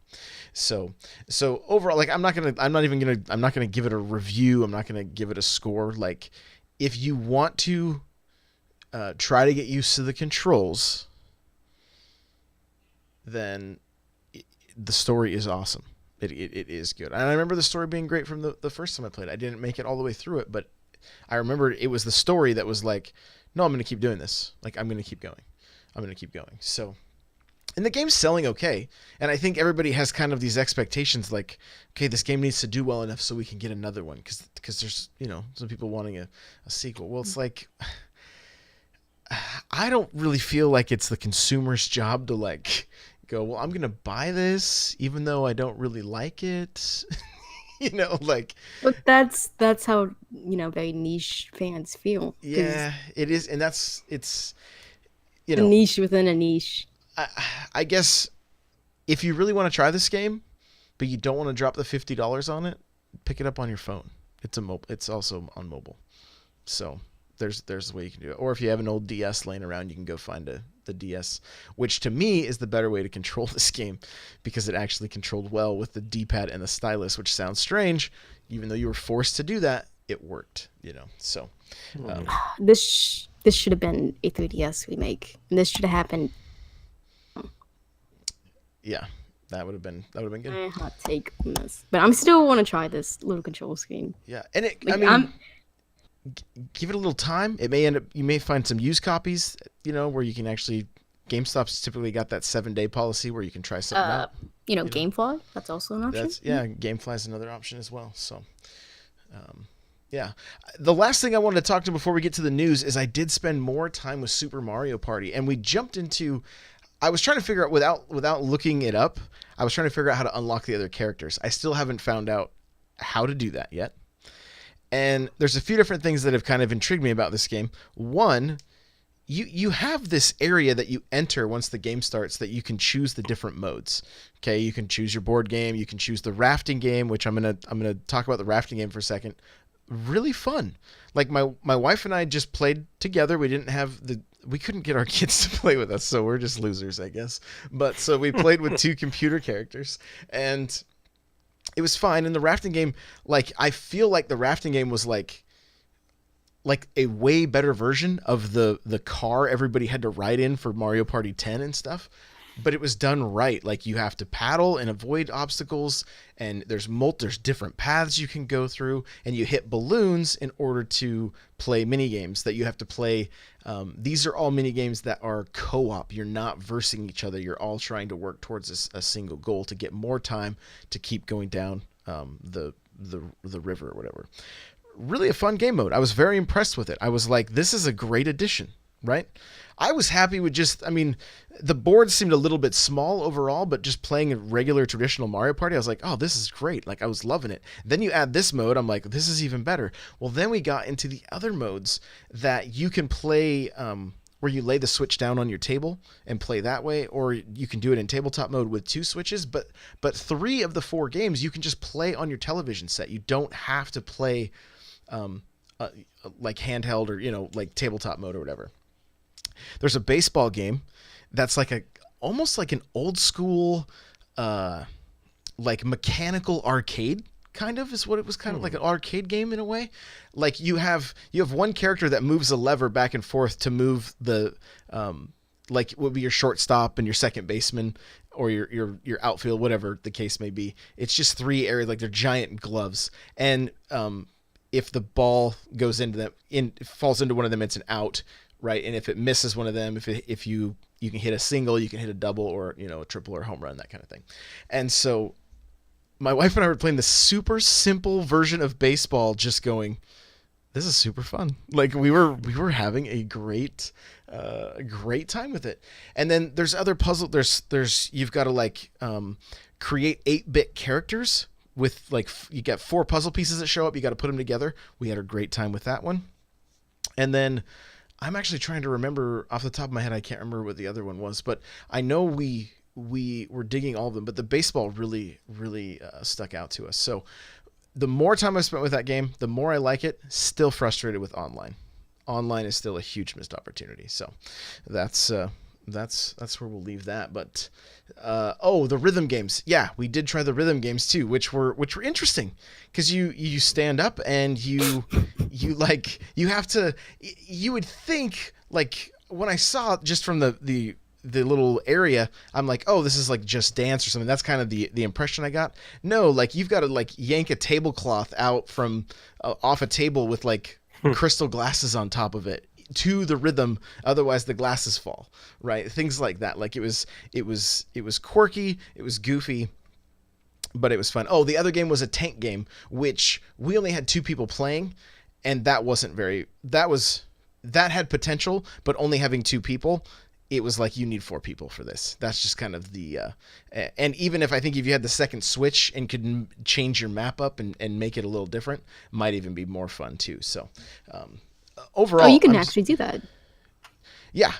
So overall, like I'm not gonna give it a review. I'm not gonna give it a score. Like, if you want to try to get used to the controls, then the story is awesome. It is good. And I remember the story being great from the first time I played. I didn't make it all the way through it, but I remember it was the story that was like, no, I'm going to keep doing this. Like, I'm going to keep going. I'm going to keep going. So, and the game's selling okay. And I think everybody has kind of these expectations like, okay, this game needs to do well enough so we can get another one. Because there's, some people wanting a sequel. Well, it's like, I don't really feel like it's the consumer's job to like go, well, I'm going to buy this even though I don't really like it. Like. But that's how, very niche fans feel. Yeah, it is. And it's, a niche within a niche. I guess if you really want to try this game, but you don't want to drop the $50 on it, pick it up on your phone. It's also on mobile. So there's a way you can do it. Or if you have an old DS laying around, you can go find the DS, which to me is the better way to control this game because it actually controlled well with the D-pad and the stylus, which sounds strange. Even though you were forced to do that, it worked, So this should have been a 3DS remake. And this should have happened. Yeah, that would have been good. My hot take on this, but I'm still want to try this little control scheme. Yeah, and Like, give it a little time. It may you may find some used copies, where you can actually. GameStop's typically got that 7-day policy where you can try something out. GameFly, that's also an option. GameFly is another option as well. So, yeah. The last thing I wanted to talk to before we get to the news is I did spend more time with Super Mario Party, and we jumped into. I was trying to figure out without looking it up. I was trying to figure out how to unlock the other characters. I still haven't found out how to do that yet. And there's a few different things that have kind of intrigued me about this game. One, you have this area that you enter once the game starts that you can choose the different modes. Okay, you can choose your board game, you can choose the rafting game, which I'm gonna talk about the rafting game for a second. Really fun. Like my wife and I just played together. We couldn't get our kids to play with us, so we're just losers, I guess. But so we played with 2 computer characters, and it was fine. In the rafting game, like I feel like the rafting game was like a way better version of the car everybody had to ride in for Mario Party 10 and stuff. But it was done right. Like you have to paddle and avoid obstacles, and there's different paths you can go through, and you hit balloons in order to play mini games that you have to play. These are all mini games that are co-op. You're not versing each other. You're all trying to work towards a single goal to get more time to keep going down the river or whatever. Really a fun game mode. I was very impressed with it. I was like, this is a great addition, right? I was happy with the board seemed a little bit small overall, but just playing a regular traditional Mario Party, I was like, oh, this is great. Like I was loving it. Then you add this mode, I'm like, this is even better. Well, then we got into the other modes that you can play where you lay the Switch down on your table and play that way, or you can do it in tabletop mode with 2 switches, but 3 of the 4 games you can just play on your television set. You don't have to play like handheld or like tabletop mode or whatever. There's a baseball game that's almost like an old school like mechanical arcade kind of is what it was, kind of like an arcade game in a way. Like you have one character that moves a lever back and forth to move the like would be your shortstop and your second baseman or your outfield, whatever the case may be. It's just 3 areas, like they're giant gloves, and if the ball goes into them, falls into one of them, it's an out, right? And if it misses one of them, if you can hit a single, you can hit a double or a triple or home run, that kind of thing. And so my wife and I were playing this super simple version of baseball, just going, this is super fun. Like we were having a great time with it. And then there's other puzzle. There's you've got to create 8-bit characters with you got 4 puzzle pieces that show up. You got to put them together. We had a great time with that one. And then I'm actually trying to remember off the top of my head. I can't remember what the other one was, but I know we were digging all of them, but the baseball really stuck out to us. So the more time I spent with that game, the more I like it. Still frustrated with online. Online is still a huge missed opportunity. So that's where we'll leave that. But the rhythm games. Yeah, we did try the rhythm games too, which were interesting because you stand up and you have to. You would think, like, when I saw just from the the little area, I'm like, oh, this is like Just Dance or something. That's kind of the impression I got. No, like you've got to like yank a tablecloth out from off a table with like crystal glasses on top of it to the rhythm, otherwise the glasses fall, right? Things like that. Like it was quirky, it was goofy, but it was fun. Oh, the other game was a tank game, which we only had 2 people playing, and that had potential, but only having 2 people, it was like you need 4 people for this. That's just kind of the and even if you had the second switch and could change your map up and make it a little different, might even be more fun too. So overall, Oh, you can actually do that. Yeah,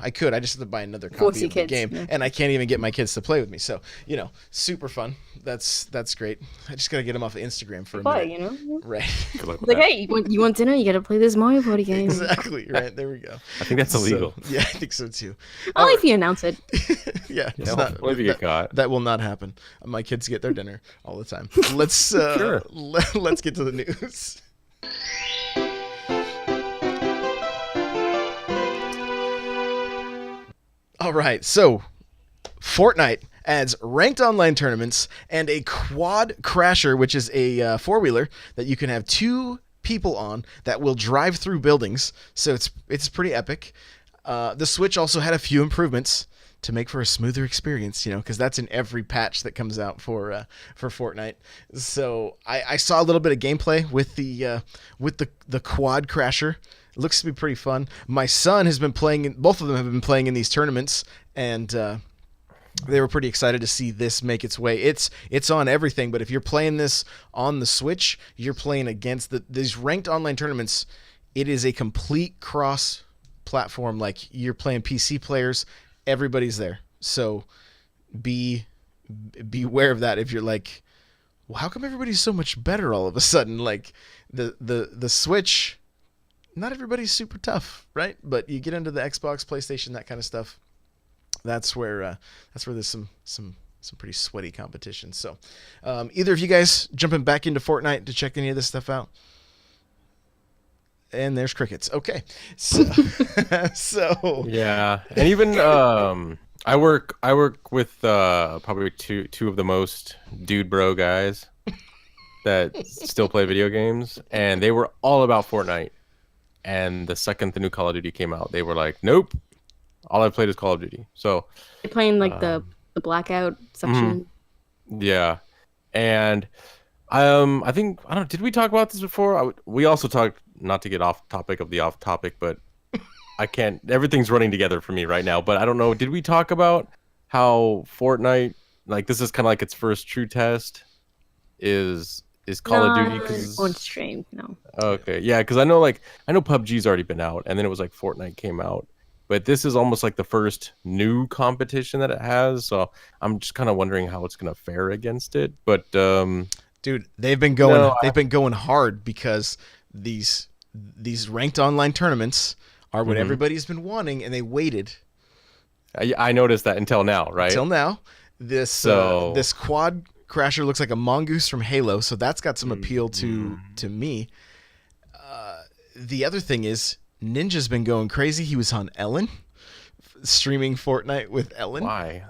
I could. I just have to buy another Force copy your of the kids, game, yeah. and I can't even get my kids to play with me. So, super fun. That's great. I just gotta get them off of Instagram for a Play, minute. Right. Good luck with Like, that. hey, you want dinner? You gotta play this Mario Party game. Exactly. Right. There we go. I think that's illegal. So, yeah, I think so too. Only if you announce it. Yeah. It's Yeah, not, only if you get caught. that will not happen. My kids get their dinner all the time. Let's Sure. let's get to the news. All right, so Fortnite adds ranked online tournaments and a quad crasher, which is a four-wheeler that you can have 2 people on that will drive through buildings. So it's pretty epic. The Switch also had a few improvements to make for a smoother experience, because that's in every patch that comes out for Fortnite. So I saw a little bit of gameplay with the quad crasher. It looks to be pretty fun. My son has been playing. Both of them have been playing in these tournaments, and they were pretty excited to see this make its way. It's on everything, but if you're playing this on the Switch, you're playing against these ranked online tournaments. It is a complete cross-platform. Like you're playing PC players, everybody's there. So beware of that. If you're like, well, how come everybody's so much better all of a sudden? Like the Switch. Not everybody's super tough, right? But you get into the Xbox, PlayStation, that kind of stuff. That's where there's some pretty sweaty competition. So, either of you guys jumping back into Fortnite to check any of this stuff out? And there's crickets. Okay, so Yeah, and even I work with probably two of the most dude bro guys that still play video games, and they were all about Fortnite. And the second the new Call of Duty came out, they were like, "Nope, all I've played is Call of Duty." So You're playing like the blackout section. yeah, and I think I don't know. Did we talk about this before? We also talked, not to get off topic of the off topic, but I can't. Everything's running together for me right now. But I don't know. Did we talk about how Fortnite, like this is kind of like its first true test, is Call of Duty? Cause... on stream, no. Okay, yeah, because I know PUBG's already been out, and then it was like Fortnite came out, but this is almost like the first new competition that it has. So I'm just kind of wondering how it's gonna fare against it. But dude, they've been going hard because these ranked online tournaments are what everybody's been wanting, and they waited. I noticed that until now, right? Until now, this quad crasher looks like a mongoose from Halo, so that's got some appeal to me. The other thing is Ninja's been going crazy. He was on Ellen, streaming Fortnite with Ellen. Why?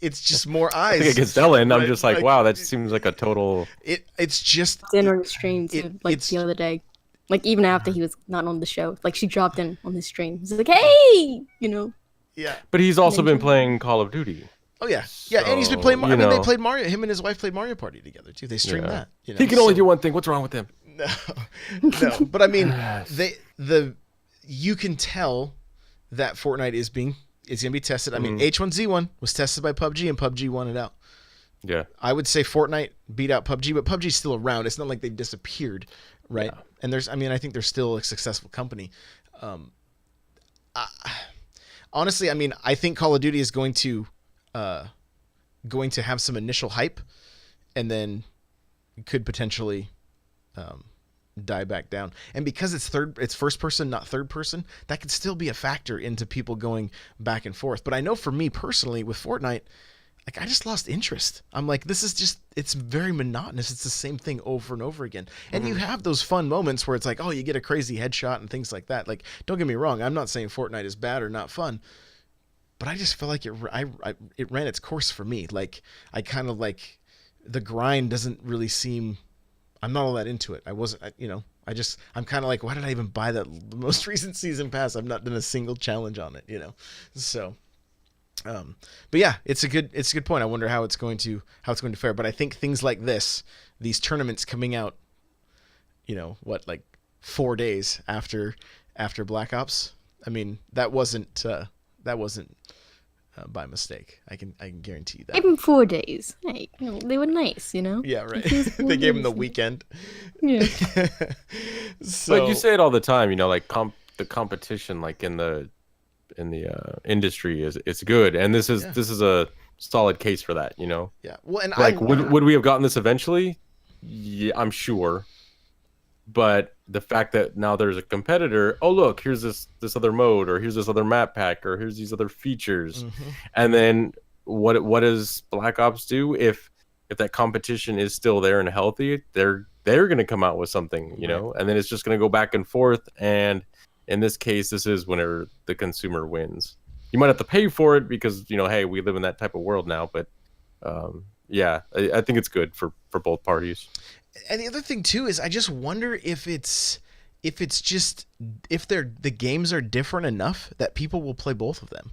It's just more eyes. I think against Ellen, right? I'm just like, wow, that seems like a total. It's just In on the stream too, the other day. Like even after he was not on the show, like she dropped in on the stream. She's like, "Hey," yeah. But he's also been playing Call of Duty. Oh yeah, yeah, and he's been playing. I mean, they played Mario. Him and his wife played Mario Party together too. They streamed that. He can only do one thing. What's wrong with him? No. But I mean, you can tell that Fortnite is going to be tested. I mean, H1Z1 was tested by PUBG, and PUBG won it out. Yeah. I would say Fortnite beat out PUBG, but PUBG's still around. It's not like they've disappeared, right? Yeah. And I think they're still a successful company. Honestly, I mean, I think Call of Duty is going to have some initial hype, and then could potentially die back down. And because it's first person, not third person, that could still be a factor into people going back and forth. But I know for me personally with Fortnite, like I just lost interest. I'm like, it's very monotonous. It's the same thing over and over again. And you have those fun moments where it's like, oh, you get a crazy headshot and things like that. Like, don't get me wrong, I'm not saying Fortnite is bad or not fun. but I just felt like it ran its course for me. Like I kind of like the grind doesn't really seem. I'm not all that into it. I wasn't. I'm kind of like, why did I even buy the most recent season pass? I've not done a single challenge on it. So. But yeah, it's a good point. I wonder how it's going to fare. But I think things like these tournaments coming out, like 4 days after Black Ops. I mean, that wasn't by mistake. I can guarantee you that. Even 4 days. Hey, they were nice, Yeah, right. They gave him the weekend. Yeah. So, but you say it all the time, like the competition, like in the industry is good, and this is a solid case for that. Yeah. Well, and like would we have gotten this eventually? Yeah, I'm sure. But the fact that now there's a competitor, oh look, here's this other mode, or here's this other map pack, or here's these other features, and then what does Black Ops do if that competition is still there and healthy? They're going to come out with something, and then it's just going to go back and forth. And in this case, this is whenever the consumer wins. You might have to pay for it because hey, we live in that type of world now. But yeah, I think it's good for both parties. And the other thing too is I just wonder if the games are different enough that people will play both of them.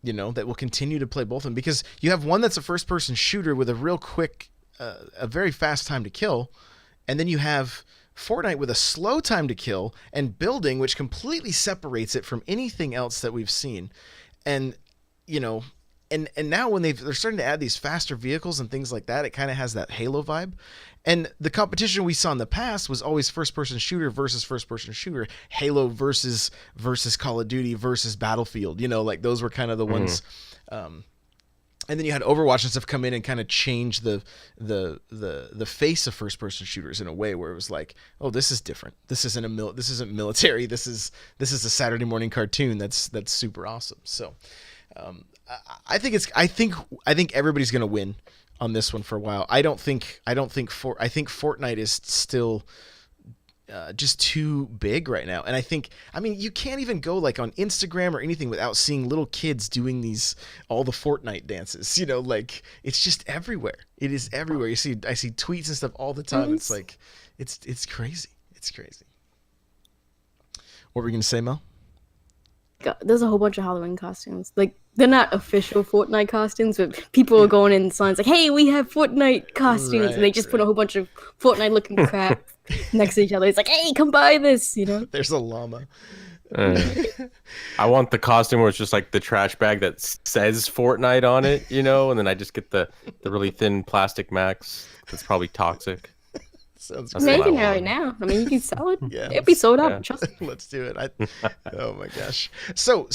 That will continue to play both of them, because you have one that's a first person shooter with a real quick, a very fast time to kill, and then you have Fortnite with a slow time to kill and building, which completely separates it from anything else that we've seen. And and now when they're starting to add these faster vehicles and things like that, it kind of has that Halo vibe. And the competition we saw in the past was always first-person shooter versus first-person shooter, Halo versus Call of Duty versus Battlefield. Like those were kind of the ones. And then you had Overwatch and stuff come in and kind of change the face of first-person shooters in a way where it was like, oh, this is different. This isn't military. This is a Saturday morning cartoon. That's super awesome. So. I think everybody's gonna win on this one for a while. I think Fortnite is still just too big right now. And I mean, you can't even go like on Instagram or anything without seeing little kids doing all the Fortnite dances. Like it's just everywhere. It is everywhere. I see tweets and stuff all the time. It's like it's crazy. It's crazy. What were you gonna say, Mel? God, there's a whole bunch of Halloween costumes. Like, they're not official Fortnite costumes, but people are going in signs like, hey, we have Fortnite costumes. And they just put a whole bunch of Fortnite-looking crap next to each other. It's like, hey, come buy this, There's a llama. I want the costume where it's just like the trash bag that says Fortnite on it, and then I just get the really thin plastic max that's probably toxic. Sounds great. Making it right now. I mean, you can sell it. Yeah, it'd be sold out. Trust me. Let's do it. Oh my gosh. So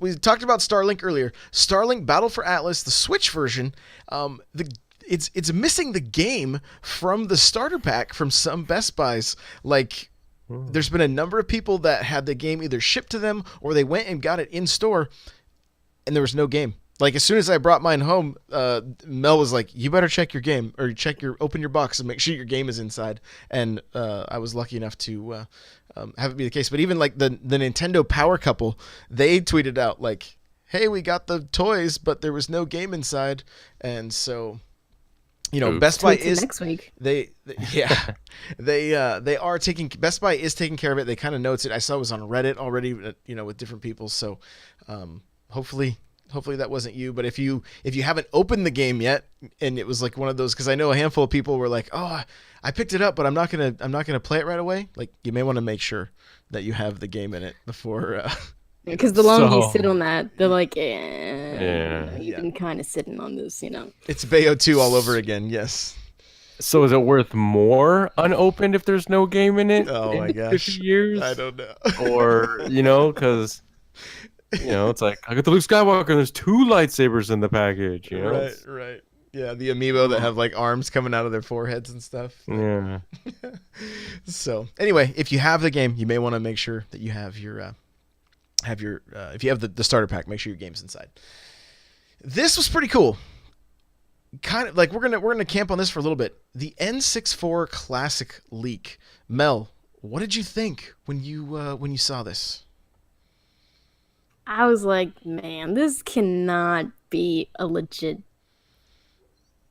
we talked about StarLink earlier. StarLink Battle for Atlas, the Switch version. It's missing the game from the starter pack from some Best Buys. Like, there's been a number of people that had the game either shipped to them or they went and got it in store, and there was no game. Like, as soon as I brought mine home, Mel was like, you better check your game, or open your box and make sure your game is inside. And I was lucky enough to have it be the case. But even like the Nintendo Power couple, they tweeted out like, hey, we got the toys, but there was no game inside. And so, Best Buy is next week. They are taking, Best Buy is taking care of it. They kind of notes it. I saw it was on Reddit already, with different people. So hopefully that wasn't you, but if you haven't opened the game yet, and it was like one of those, because I know a handful of people were like, oh, I picked it up, but I'm not gonna play it right away. Like, you may want to make sure that you have the game in it before. Because the longer you sit on that, they're like, you've been kind of sitting on this, It's Bayo 2 all over again. Yes. So is it worth more unopened if there's no game in it? Oh my gosh. 50 years? I don't know. Or because. It's like, I got the Luke Skywalker and there's 2 lightsabers in the package, Right. Yeah, the amiibo that have like arms coming out of their foreheads and stuff. Yeah. So, anyway, if you have the game, you may want to make sure that you have your if you have the starter pack, make sure your game's inside. This was pretty cool. Kind of like we're gonna camp on this for a little bit. The N64 Classic leak. Mel, what did you think when you saw this? I was like, man, this cannot be a legit.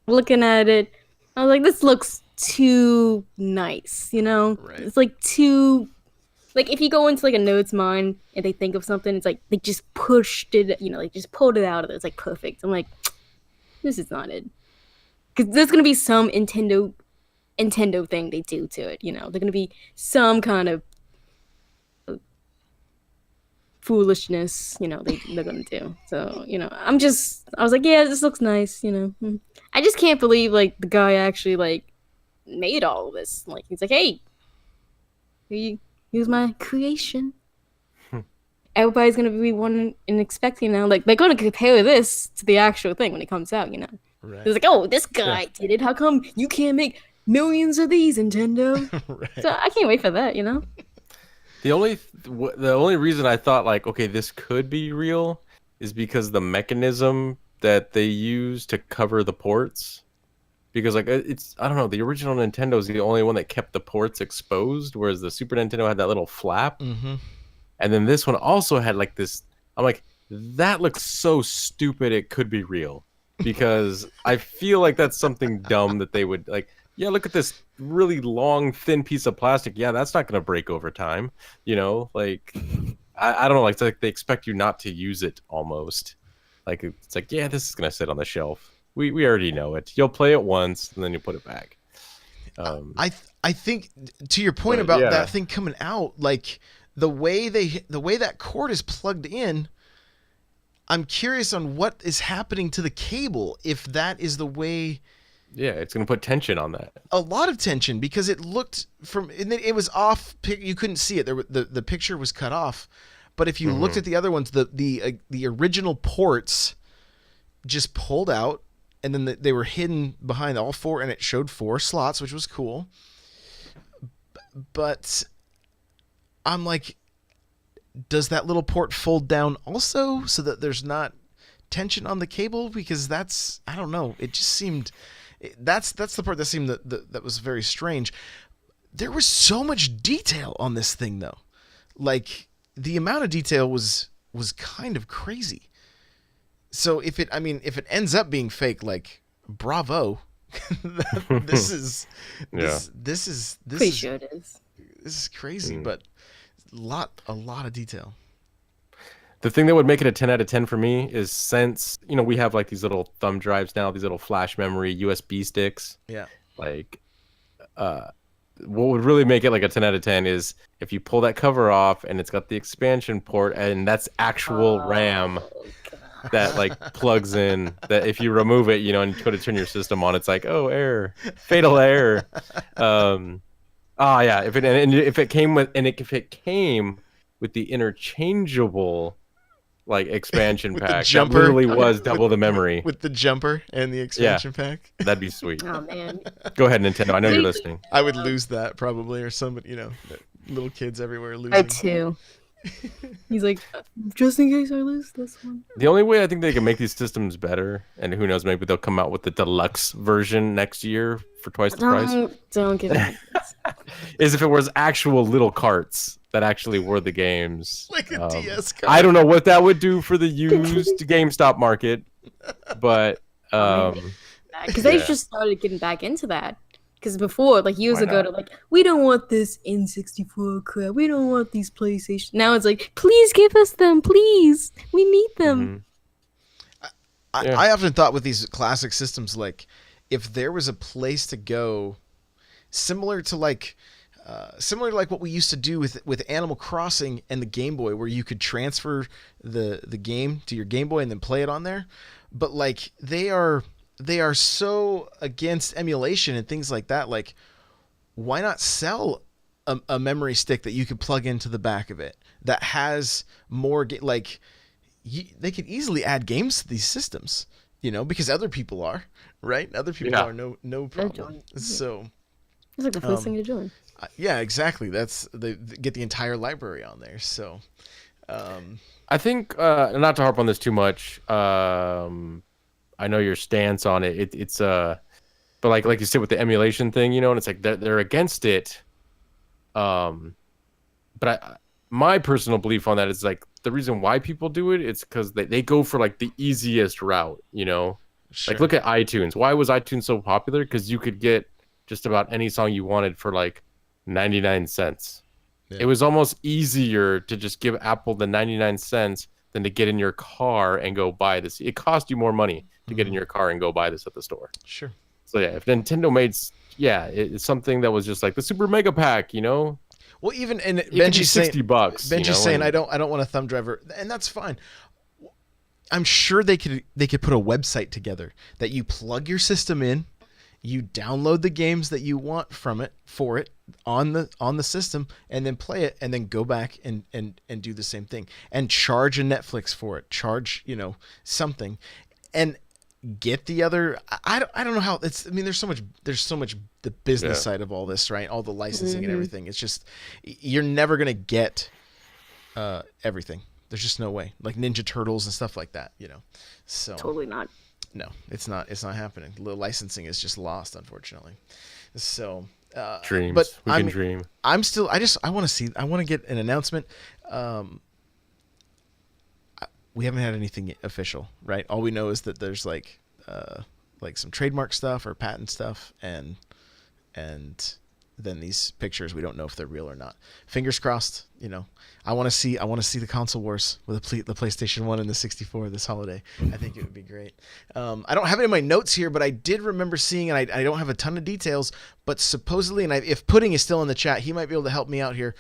Looking at it, I was like, this looks too nice, you know? Right. It's like too like if you go into like a nerd's mind and they think of something, it's like they just pushed it, you know, like just pulled it out of it. It's like perfect. I'm like, this is not it. Because there's gonna be some Nintendo thing they do to it, you know. There's gonna be some kind of foolishness, you know, they're gonna do. So, you know, I was like, yeah, this looks nice, you know. I just can't believe like the guy actually like made all of this. Like he's like, hey, here's my creation. Everybody's gonna be wanting and expecting now. Like they're gonna compare this to the actual thing when it comes out, you know. Right. It's like, oh, this guy did it. How come you can't make millions of these, Nintendo? Right. So I can't wait for that, you know. The only reason I thought like, okay, this could be real is because the mechanism that they use to cover the ports. Because like it's I don't know, the original Nintendo is the only one that kept the ports exposed, whereas the Super Nintendo had that little flap. Mm-hmm. And then this one also had like this. I'm like, that looks so stupid. It could be real, because I feel like that's something dumb that they would like. Yeah, look at this really long, thin piece of plastic. Yeah, that's not gonna break over time. You know, like I don't know. Like, it's like they expect you not to use it almost. Like it's like, yeah, this is gonna sit on the shelf. We already know it. You'll play it once and then you put it back. I think to your point But, about yeah. that thing coming out, like the way that cord is plugged in, I'm curious on what is happening to the cable if that is the way. Yeah, it's gonna put tension on that. A lot of tension, because it looked and it was off. You couldn't see it. The picture was cut off. But if you looked at the other ones, the original ports just pulled out, and then they were hidden behind all four, and it showed 4 slots, which was cool. But I'm like, does that little port fold down also so that there's not tension on the cable? Because that's, I don't know. It just seemed, that's the part that seemed that was very strange. There was so much detail on this thing, though. Like, the amount of detail was kind of crazy. So if it ends up being fake, like, bravo. This is Pretty sure it is. This is crazy, but a lot of detail. The thing that would make it a 10 out of 10 for me is, since, you know, we have like these little thumb drives now, these little flash memory USB sticks. Yeah. Like, what would really make it like a 10 out of 10 is if you pull that cover off and it's got the expansion port, and that's actual RAM that like plugs in, that if you remove it, you know, and you go to turn your system on, it's like, oh, error, fatal error. Yeah, if it came with the interchangeable like expansion With the pack, that jumper. literally was double the memory. With the jumper and the expansion pack. That'd be sweet. Oh man. Go ahead, Nintendo. I know you're listening. I would lose that probably, or somebody, you know, little kids everywhere losing. I too. He's like, just in case I lose this one. The only way I think they can make these systems better, and who knows, maybe they'll come out with the deluxe version next year for twice the price, Don't give me this. is if it was actual little carts that actually were the games. Like a DS card. I don't know what that would do for the used GameStop market, but Because they just started getting back into that. Because before, like years ago, they're like, we don't want this N64 crap. We don't want these PlayStation. Now it's like, please give us them, please. We need them. I often thought with these classic systems, like, if there was a place to go, similar to like what we used to do with Animal Crossing and the Game Boy, where you could transfer the game to your Game Boy and then play it on there. But like they are so against emulation and things like that. Like, why not sell a memory stick that you could plug into the back of it that has more they could easily add games to these systems, you know, because other people are, right? Other people are no problem. So It's like the first thing to join. yeah, exactly. They get the entire library on there. So I think not to harp on this too much. I know your stance on it. It's but like you said with the emulation thing, you know, and it's like they're against it. But my personal belief on that is like the reason why people do it, it's because they go for like the easiest route, you know. Sure. Like look at iTunes. Why was iTunes so popular? Because you could get just about any song you wanted for like 99 cents. Yeah. It was almost easier to just give Apple the 99 cents than to get in your car and go buy this. It cost you more money to get in your car and go buy this at the store. Sure. So yeah, if Nintendo made, it's something that was just like the Super Mega Pack, you know. Well, even and It could be Benji's saying, $60. Benji's saying I don't want a thumb driver, and that's fine. I'm sure they could put a website together that you plug your system in, you download the games that you want for it on the system, and then play it, and then go back and do the same thing, and charge a Netflix for it, charge something, and get the other. I don't know how it's. I mean, there's so much the business side of all this, right? All the licensing and everything. It's just you're never gonna get everything. There's just no way. Like Ninja Turtles and stuff like that, So Totally not. no, it's not happening. The licensing is just lost, unfortunately. So dreams. But We can dream. I'm still. I want to get an announcement. We haven't had anything official, right? All we know is that there's like some trademark stuff or patent stuff, and then these pictures, we don't know if they're real or not. Fingers crossed. I want to see the console wars with the PlayStation 1 and the 64 this holiday. I think it would be great. I don't have it in my notes here, but I did remember seeing, and I don't have a ton of details, but supposedly, and if Pudding is still in the chat, he might be able to help me out here.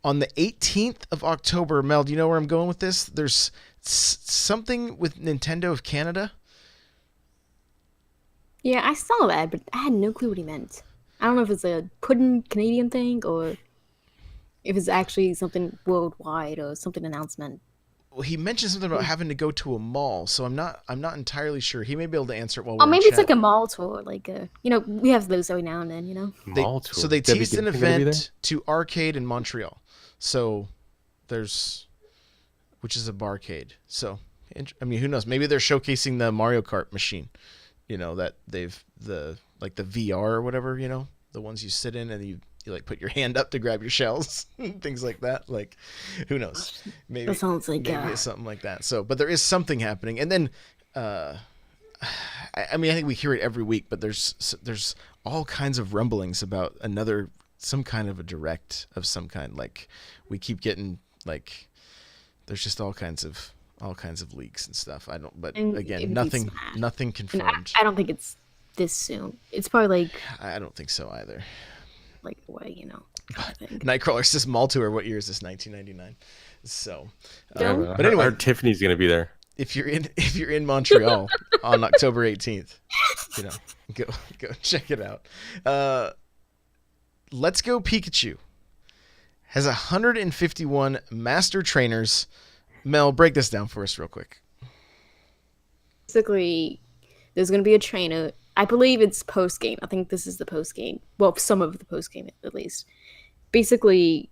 On the 18th of October, Mel, do you know where I'm going with this? There's something with Nintendo of Canada. Yeah, I saw that, but I had no clue what he meant. I don't know if it's a Puddin' Canadian thing or if it's actually something worldwide or something announcement. Well, he mentioned something about having to go to a mall, so I'm not entirely sure. He may be able to answer it while we're Or maybe in it's chat. like a mall tour, like we have those every now and then. Mall tour. So they Debbie teased an Gibson gonna be there? event to Arcade in Montreal. So which is a barcade. So I mean, who knows? Maybe they're showcasing the Mario Kart machine. That they've the VR or whatever. The ones you sit in and you like put your hand up to grab your shells, things like that. Like, who knows? Maybe That sounds like maybe it's something like that. So, but there is something happening, and then. I mean, I think we hear it every week, but there's all kinds of rumblings about some kind of a direct of some kind. Like we keep getting like there's just all kinds of leaks and stuff. But again, nothing confirmed. I don't think it's this soon. It's probably like I don't think so either. like away, kind of thing. Nightcrawler says mall tour. What year is this? 1999. So, No. but anyway, our Tiffany's gonna be there. if you're in Montreal on October 18th, go check it out. Let's Go Pikachu has 151 master trainers. Mel, break this down for us real quick. Basically, there's going to be a trainer. I believe it's post game. I think this is the post game. Well, some of the post game at least. Basically,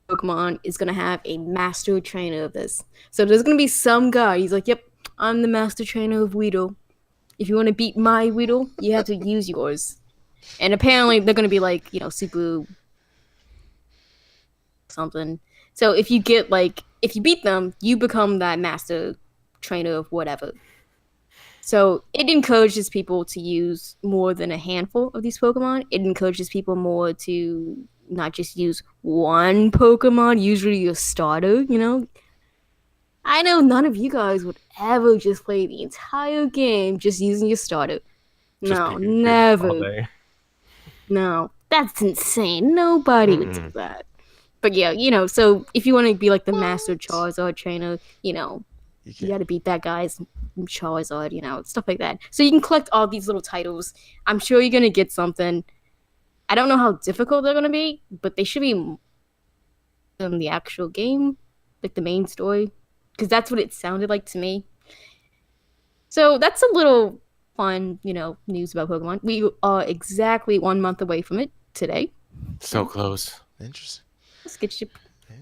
Pokemon is going to have a master trainer of this. So there's going to be some guy. He's like, "Yep, I'm the master trainer of Weedle. If you want to beat my Weedle, you have to use yours." And apparently, they're going to be like, super something. So if you beat them, you become that master trainer of whatever. So it encourages people to use more than a handful of these Pokemon. It encourages people more to not just use one Pokemon, usually your starter, I know none of you guys would ever just play the entire game just using your starter. Just No, Pikachu all never. day. No, that's insane. Nobody would do that. But yeah, so if you want to be like the master Charizard trainer, you got to beat that guy's Charizard, stuff like that. So you can collect all these little titles. I'm sure you're going to get something. I don't know how difficult they're going to be, but they should be in the actual game, like the main story, because that's what it sounded like to me. So that's a little fun, news about Pokemon. We are exactly 1 month away from it today. So close. Interesting. Let's get your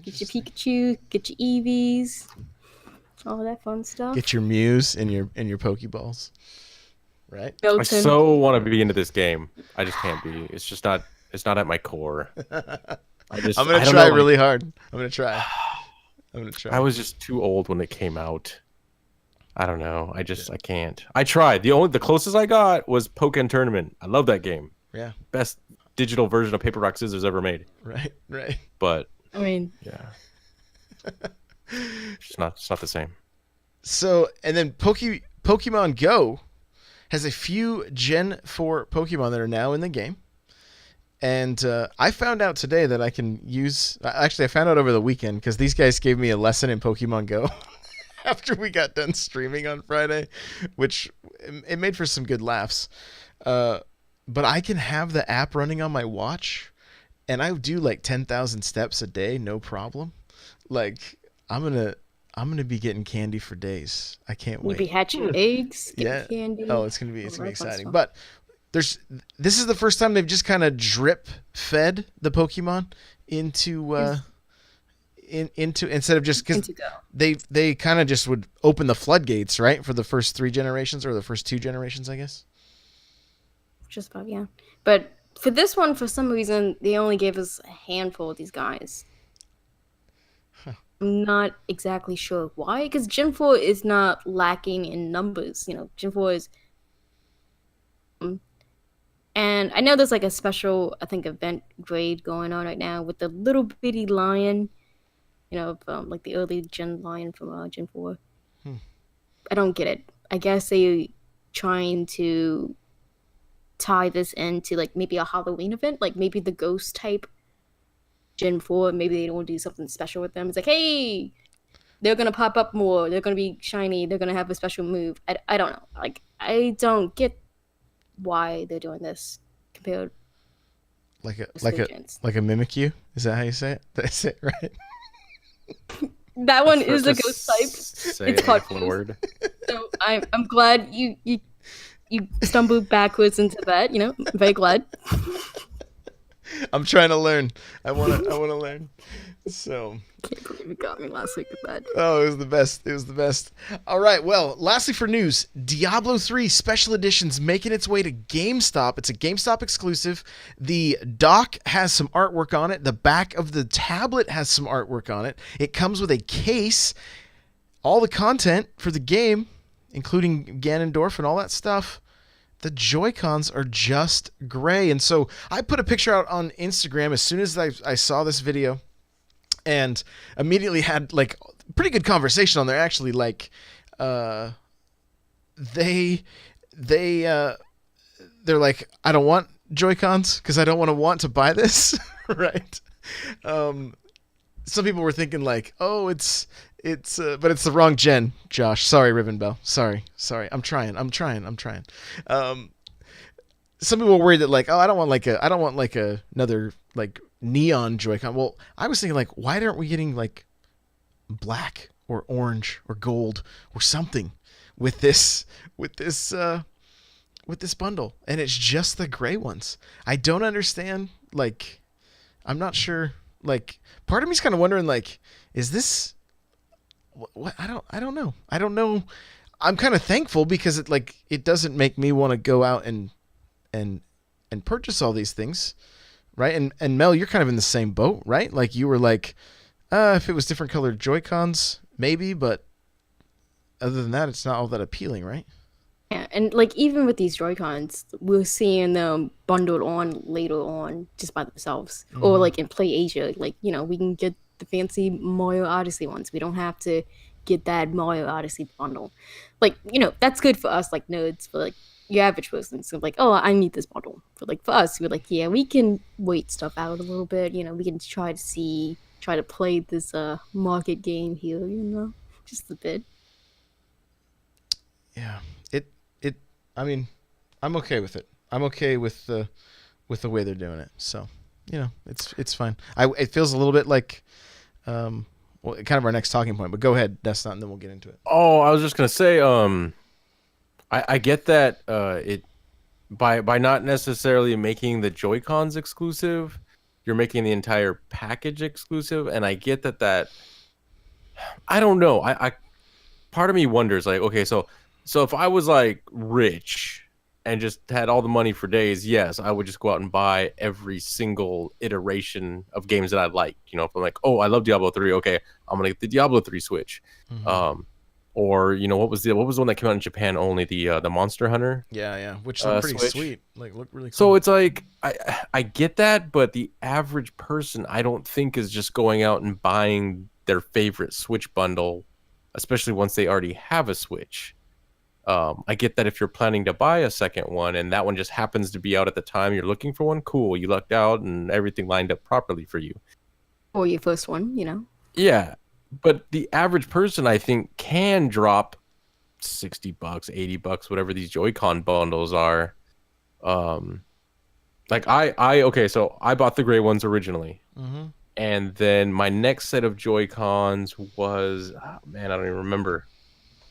Pikachu, get your Eevees, all that fun stuff. Get your Mews and your Pokeballs. Right? I Milton. so want to be into this game. I just can't be. It's just not. It's not at my core. I'm gonna try really hard. I'm gonna try. I'm gonna try. I was just too old when it came out. I don't know. I can't. I tried. The closest I got was Pokken Tournament. I love that game. Yeah. Best digital version of Paper Rock Scissors ever made. Right. But I mean, yeah, it's not the same. So, and then Pokemon Go has a few Gen 4 Pokemon that are now in the game. And I found out today that I can use... Actually, I found out over the weekend because these guys gave me a lesson in Pokemon Go after we got done streaming on Friday, which it made for some good laughs. But I can have the app running on my watch, and I do like 10,000 steps a day, no problem. Like, I'm gonna be getting candy for days. I can't wait. maybe hatching eggs, Yeah. candy. Oh, it's gonna be all that fun exciting. stuff. But this is the first time they've just kind of drip fed the Pokemon into into instead of just because Into Go. they kind of just would open the floodgates, right, for the first 3 generations or the first 2 generations, I guess. Just about, yeah. But for this one, for some reason, they only gave us a handful of these guys. I'm not exactly sure why, because Gen 4 is not lacking in numbers. Gen 4 is... And I know there's like a special, I think, event grade going on right now with the little bitty lion, like the early Gen lion from Gen 4. I don't get it. I guess they trying to tie this into like maybe a Halloween event, like maybe the ghost type Gen 4, maybe they don't do something special with them. It's like, hey, they're gonna pop up more, they're gonna be shiny, they're gonna have a special move. I don't know. Like, I don't get why they're doing this compared Like a to Gens. Mimikyu? Is that how you say it? That's it, right? That one is a Just ghost type. Say It's it called like one word. So I'm glad you stumbled backwards into that. I'm very glad. I'm trying to learn. I wanna learn. So, Can't believe it got me last week with that. oh, it was the best. It was the best. All right. Well, lastly for news, Diablo 3 Special Edition's making its way to GameStop. It's a GameStop exclusive. The dock has some artwork on it. The back of the tablet has some artwork on it. It comes with a case. All the content for the game, including Ganondorf and all that stuff. The Joy-Cons are just gray. And so I put a picture out on Instagram as soon as I saw this video, and immediately had like pretty good conversation on there. Actually, like they're like, I don't want Joy-Cons because I don't want to buy this, right? Some people were thinking like, oh, but it's the wrong gen, Josh. Sorry, Ribbonbell. Sorry. I'm trying. Some people were worried that like, oh, I don't want like another like neon Joy-Con. Well, I was thinking like, why aren't we getting like black or orange or gold or something with this bundle? And it's just the gray ones. I don't understand. Like, I'm not sure. Like, part of me's kind of wondering like, is this what? I don't know. I'm kind of thankful because it doesn't make me want to go out and purchase all these things, right? And Mel, you're kind of in the same boat, right? Like, you were like, if it was different colored Joy-Cons, maybe, but other than that, it's not all that appealing, right? Yeah, and like even with these Joy-Cons, we're seeing them bundled on later on just by themselves, or like in Play Asia, like we can get the fancy Mario Odyssey ones. We don't have to get that Mario Odyssey bundle. Like that's good for us like nerds, but like your average person, so like, oh, I need this bundle. But like for us, we're like, yeah, we can wait stuff out a little bit. We can try to play this market game here. Just a bit. Yeah. I mean, I'm okay with it. I'm okay with the way they're doing it. So, it's fine. It feels a little bit like well, kind of our next talking point, but go ahead, Destin, and then we'll get into it. Oh, I was just gonna say, I get that it by not necessarily making the Joy-Cons exclusive, you're making the entire package exclusive, and I get that I don't know. I part of me wonders like, okay, so if I was like rich and just had all the money for days, yes, I would just go out and buy every single iteration of games that I like. You know, if I'm like, oh, I love Diablo 3, okay, I'm gonna get the Diablo 3 Switch. Or what was the one that came out in Japan only, the Monster Hunter Yeah, which looked pretty Switch. sweet. Like, looked really cool. So it's like I get that, but the average person I don't think is just going out and buying their favorite Switch bundle, especially once they already have a Switch. I get that if you're planning to buy a second one and that one just happens to be out at the time you're looking for one, cool, you lucked out and everything lined up properly for you. Or your first one, you know. Yeah, but the average person I think can drop $60, $80, whatever these Joy-Con bundles are. Like okay, so I bought the gray ones originally. And then my next set of Joy-Cons was, oh, man, I don't even remember.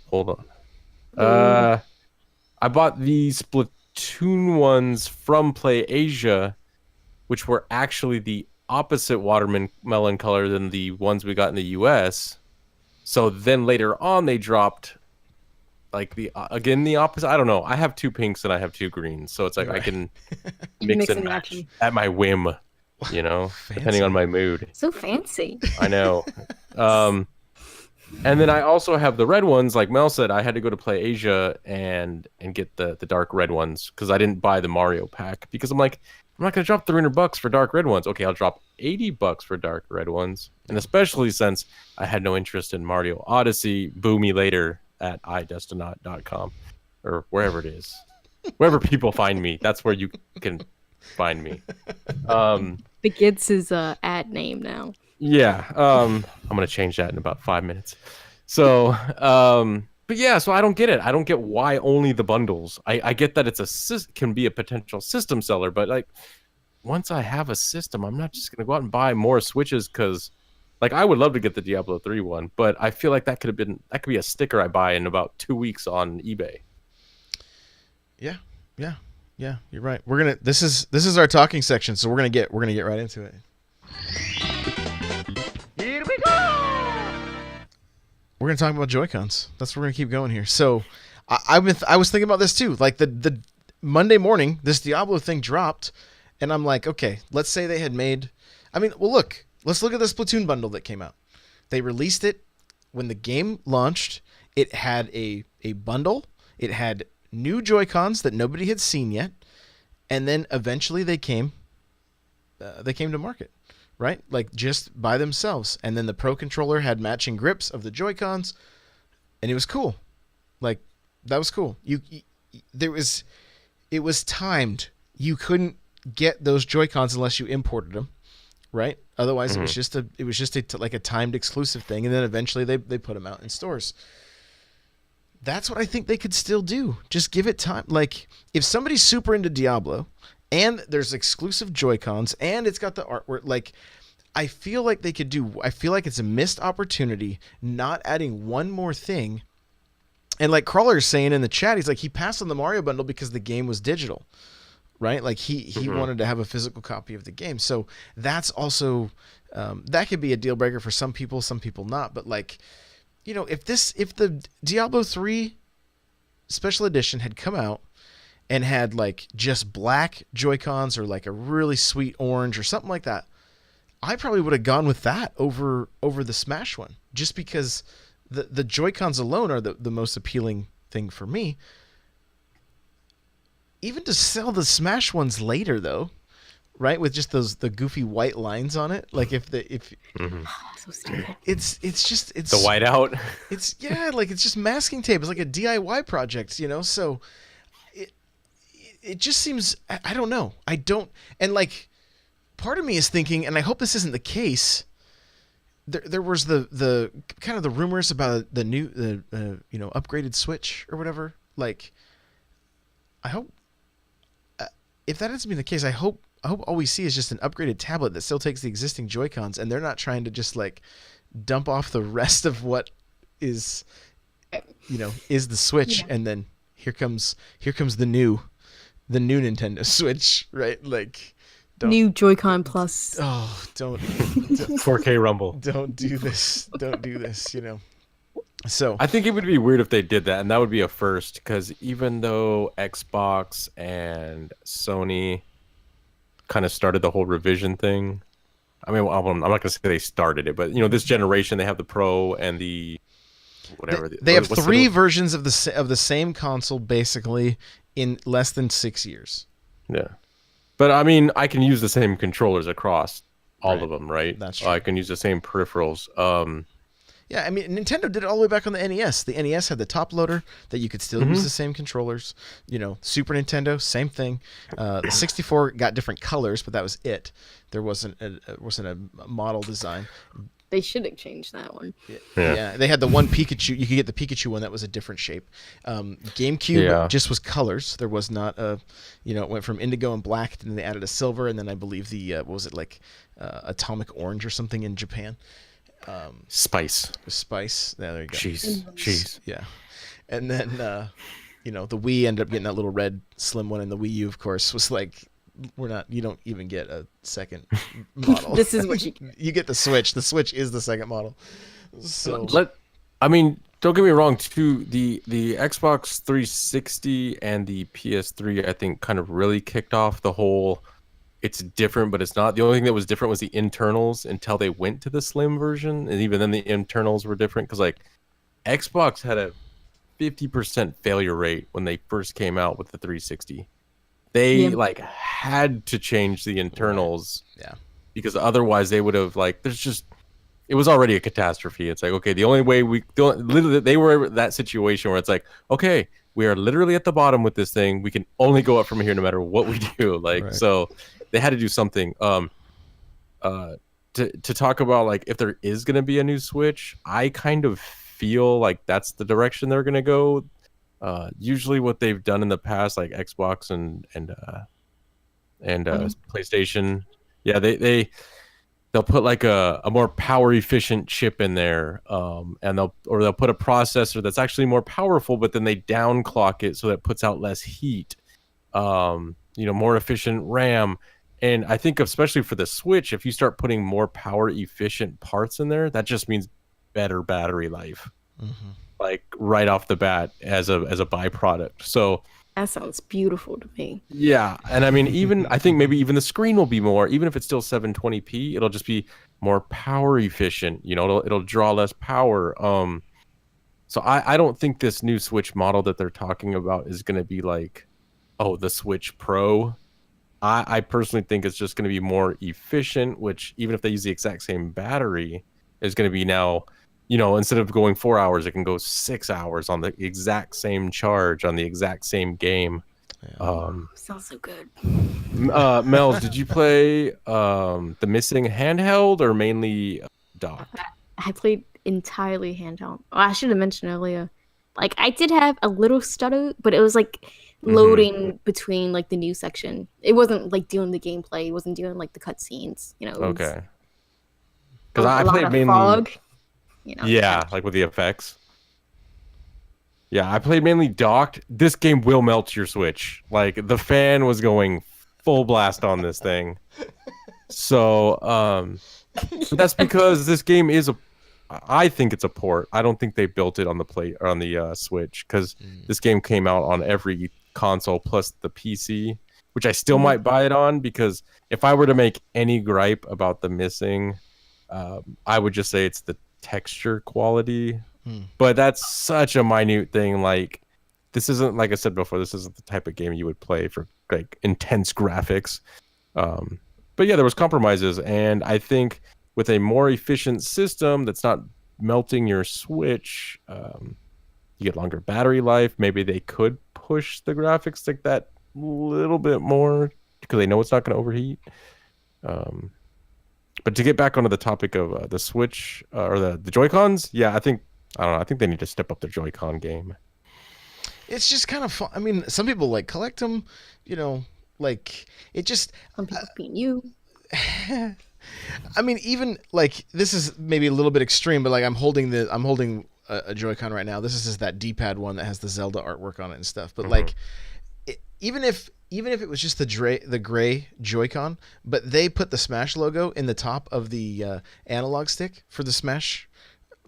Hold on. I bought the Splatoon ones from PlayAsia, which were actually the opposite watermelon color than the ones we got in the US. So then later on they dropped like the opposite. I don't know. I have two pinks and I have two greens, so it's like I can mix and match at my whim, depending on my mood. So fancy. I know. And then I also have the red ones. Like Mel said, I had to go to PlayAsia and get the dark red ones because I didn't buy the Mario pack because I'm like, I'm not gonna drop $300 for dark red ones. Okay, I'll drop $80 for dark red ones, and especially since I had no interest in Mario Odyssey, boo me later at idestinaut.com or wherever it is, wherever people find me. That's where you can find me. The Gids is ad name now. Yeah, I'm gonna change that in about 5 minutes. So, but yeah, so I don't get it. I don't get why only the bundles. I get that it's can be a potential system seller, but like once I have a system, I'm not just gonna go out and buy more Switches because, like, I would love to get the Diablo 3 one, but I feel like that could be a sticker I buy in about 2 weeks on eBay. Yeah, you're right. This is our talking section, so we're gonna get right into it. Here we go! We're gonna talk about Joy-Cons. That's where we're gonna keep going here. So, I was thinking about this too. Like the Monday morning, this Diablo thing dropped, and I'm like, okay, let's say they had made. I mean, well, let's look at the Splatoon bundle that came out. They released it when the game launched. It had a bundle. It had new Joy-Cons that nobody had seen yet, and then eventually they came to market. Right? Like just by themselves. And then the Pro Controller had matching grips of the Joy-Cons, and it was cool. Like, that was cool. It was timed. You couldn't get those Joy-Cons unless you imported them, right? Otherwise, it was just a timed exclusive thing, and then eventually they put them out in stores. That's what I think they could still do. Just give it time. Like, if somebody's super into Diablo, and there's exclusive Joy-Cons, and it's got the artwork. Like, I feel like I feel like it's a missed opportunity not adding one more thing. And like Crawler's saying in the chat, he's like, he passed on the Mario bundle because the game was digital, right? Like he wanted to have a physical copy of the game. So that's also, that could be a deal breaker for some people not. But like, if the Diablo 3 special edition had come out, and had like just black Joy-Cons or like a really sweet orange or something like that, I probably would have gone with that over the Smash one, just because the Joy-Cons alone are the most appealing thing for me. Even to sell the Smash ones later though, right, with just the goofy white lines on it, like So stupid. it's just The whiteout. It's like it's just masking tape. It's like a DIY project, so. It just seems, I don't know. And like, part of me is thinking, and I hope this isn't the case. There was the kind of the rumors about the new, upgraded Switch or whatever. Like, I hope, if that hasn't been the case, I hope all we see is just an upgraded tablet that still takes the existing Joy-Cons, and they're not trying to just like dump off the rest of what is the Switch, yeah. And then here comes the new Nintendo Switch, right? Like, new Joy-Con Plus. Oh, don't 4K Rumble. Don't do this. Don't do this. So I think it would be weird if they did that, and that would be a first, because even though Xbox and Sony kind of started the whole revision thing, I mean, well, I'm not going to say they started it, but this generation they have the Pro and the whatever. they have what's three versions of the same console basically in less than 6 years. Yeah, but I mean, I can use the same controllers across all Right. of them, right? That's true. I can use the same peripherals. Yeah, I mean, Nintendo did it all the way back on the NES. The NES had the top loader that you could still use the same controllers. Super Nintendo, same thing. The 64 got different colors, but that was it. There wasn't a model design. They should have changed that one. Yeah, they had the one Pikachu. You could get the Pikachu one that was a different shape. GameCube just was colors. There was not it went from indigo and black, and then they added a silver, and then I believe the what was it, like atomic orange or something in Japan. Spice. Yeah, there you go. Cheese. Yeah, and then the Wii ended up getting that little red slim one, and the Wii U, of course, was like, you don't even get a second model. This is what you get the Switch. The Switch is the second model. So I mean, don't get me wrong, too. The Xbox 360 and the PS3, I think, kind of really kicked off the whole. It's different, but it's not. The only thing that was different was the internals until they went to the slim version, and even then the internals were different because like Xbox had a 50% failure rate when they first came out with the 360. They like had to change the internals, because otherwise they would have it was already a catastrophe. It's like, okay, the only way literally they were in that situation where it's like, okay, we are literally at the bottom with this thing. We can only go up from here no matter what we do. So they had to do something. To talk about like if there is going to be a new Switch, I kind of feel like that's the direction they're going to go. Usually what they've done in the past, like Xbox and PlayStation, they'll put like a more power efficient chip in there, and they'll put a processor that's actually more powerful, but then they downclock it so that it puts out less heat. More efficient RAM. And I think especially for the Switch, if you start putting more power efficient parts in there, that just means better battery life. Like right off the bat as a byproduct. So that sounds beautiful to me. Yeah, and I mean, I think maybe even the screen will be more, even if it's still 720p, it'll just be more power efficient. It'll draw less power. So I don't think this new Switch model that they're talking about is going to be like, oh, the Switch Pro. I personally think it's just going to be more efficient, which even if they use the exact same battery, is going to be now, instead of going 4 hours, it can go 6 hours on the exact same charge on the exact same game. Sounds so good. Mel, did you play the Missing handheld or mainly docked? I played entirely handheld. Oh, I should have mentioned earlier. Like I did have a little stutter, but it was like loading between like the new section. It wasn't like doing the gameplay. It wasn't doing like the cutscenes. Okay. Because I a lot played of mainly fog. Like with the effects. Yeah, I played mainly docked. This game will melt your Switch. Like the fan was going full blast on this thing. So but that's because this game is I think it's a port. I don't think they built it on the Switch, because this game came out on every console plus the PC, which I still might buy it on, because if I were to make any gripe about the Missing, I would just say it's the texture quality. But that's such a minute thing. Like this isn't, like I said before, this isn't the type of game you would play for like intense graphics. But yeah, there was compromises, and I think with a more efficient system that's not melting your Switch, you get longer battery life. Maybe they could push the graphics like that a little bit more because they know it's not going to overheat. But to get back onto the topic of the Switch or the Joy-Cons, I don't know. I think they need to step up their Joy-Con game. It's just kind of fun. I mean, some people like collect them, like it just. Some people being you. I mean, even like this is maybe a little bit extreme, but like I'm holding a Joy-Con right now. This is just that D-pad one that has the Zelda artwork on it and stuff. But like, even if it was just the gray Joy-Con, but they put the Smash logo in the top of the analog stick for the Smash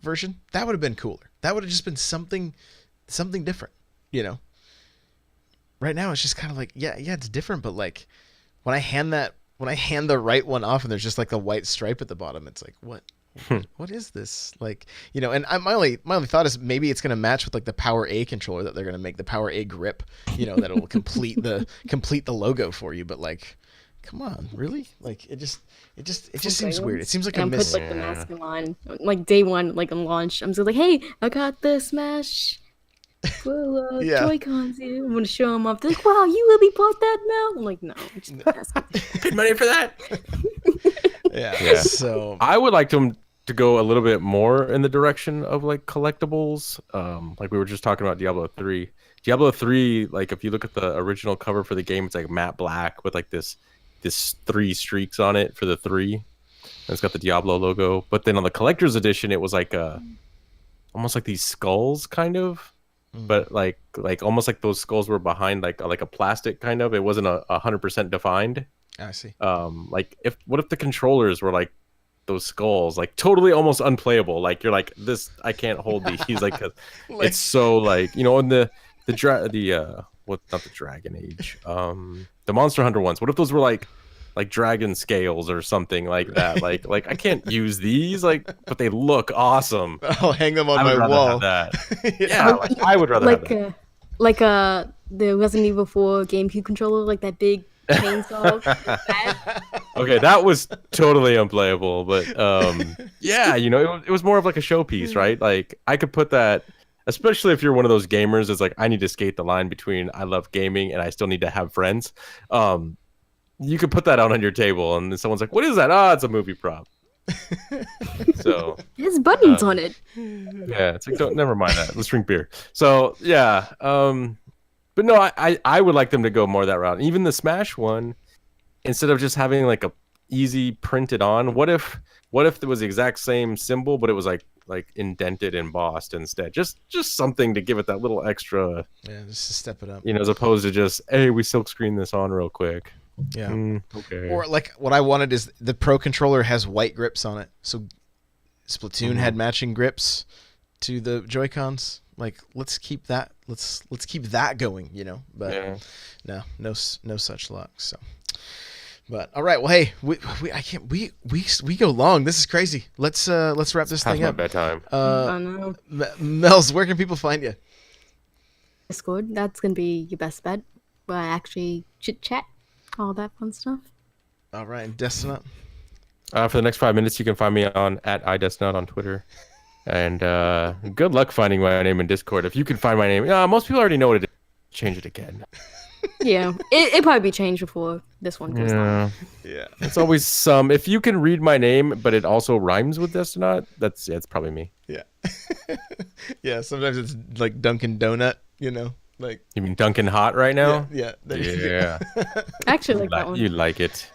version, that would have been cooler. That would have just been something different, you know. Right now it's just kind of like, yeah, it's different, but like when I hand the right one off and there's just like a white stripe at the bottom, it's like, what is this? Like, you know, and my only thought is maybe it's going to match with like the Power A controller that they're going to make, the Power A grip, you know, that it will complete the logo for you. But like, come on, really? Like it just seems weird. It seems like a miss. Put like the mask line, like day one, like on launch. I'm just like, hey, I got the Smash Joy-Cons here. I'm gonna show them up. They're like, wow, you really bought that now? I'm like, no, I'm just Paid money for that. Yeah. So I would like them to go a little bit more in the direction of like collectibles. Like we were just talking about Diablo 3. Diablo 3, like if you look at the original cover for the game, it's like matte black with like this 3 streaks on it for the 3. And it's got the Diablo logo. But then on the collector's edition, it was like almost like these skulls kind of. But like almost like those skulls were behind like a plastic kind of. It wasn't 100% defined. I see. Like what if the controllers were like those skulls, like totally almost unplayable? Like you're like, this, I can't hold these. Like it's so like, you know, in not the Dragon Age, the Monster Hunter ones. What if those were like dragon scales or something like that? Like I can't use these, like, but they look awesome. I'll hang them on my wall. Yeah, like, I would rather have that. Like the Resident Evil 4 GameCube controller, like that big chainsaw. Okay, that was totally unplayable, but yeah, you know, it was more of like a showpiece, right? Like I could put that, especially if you're one of those gamers that's like, I need to skate the line between I love gaming and I still need to have friends. You could put that out on your table, and then someone's like, "What is that?" Oh, it's a movie prop. So there's buttons on it. Yeah, it's like, never mind that. Let's drink beer. So yeah, but no, I would like them to go more that route. Even the Smash one, instead of just having like a easy printed on, what if it was the exact same symbol, but it was like indented, embossed instead? Just something to give it that little extra. Yeah, just to step it up. You know, as opposed to just, hey, we silk screen this on real quick. Yeah. Okay. Or like what I wanted is the Pro controller has white grips on it. So Splatoon had matching grips to the Joy-Cons. Like let's keep that going, you know. But no such luck. So but all right, well, hey, we go long. This is crazy. Let's wrap this thing up. Bedtime. I know. Mel's, where can people find you? Discord, that's gonna be your best bet. Where I actually chit chat. All that fun stuff. All right, and Destinut? For the next 5 minutes, you can find me on @iDestinut on Twitter. And good luck finding my name in Discord. If you can find my name, most people already know what it is. Change it again. Yeah, it'll probably be changed before this one goes on. Yeah. It's always some. If you can read my name, but it also rhymes with Destinut, it's probably me. Yeah. Yeah, sometimes it's like Dunkin' Donut, you know? Like, you mean Dunkin' Hot right now? Yeah. Yeah. I actually like that one. You like it.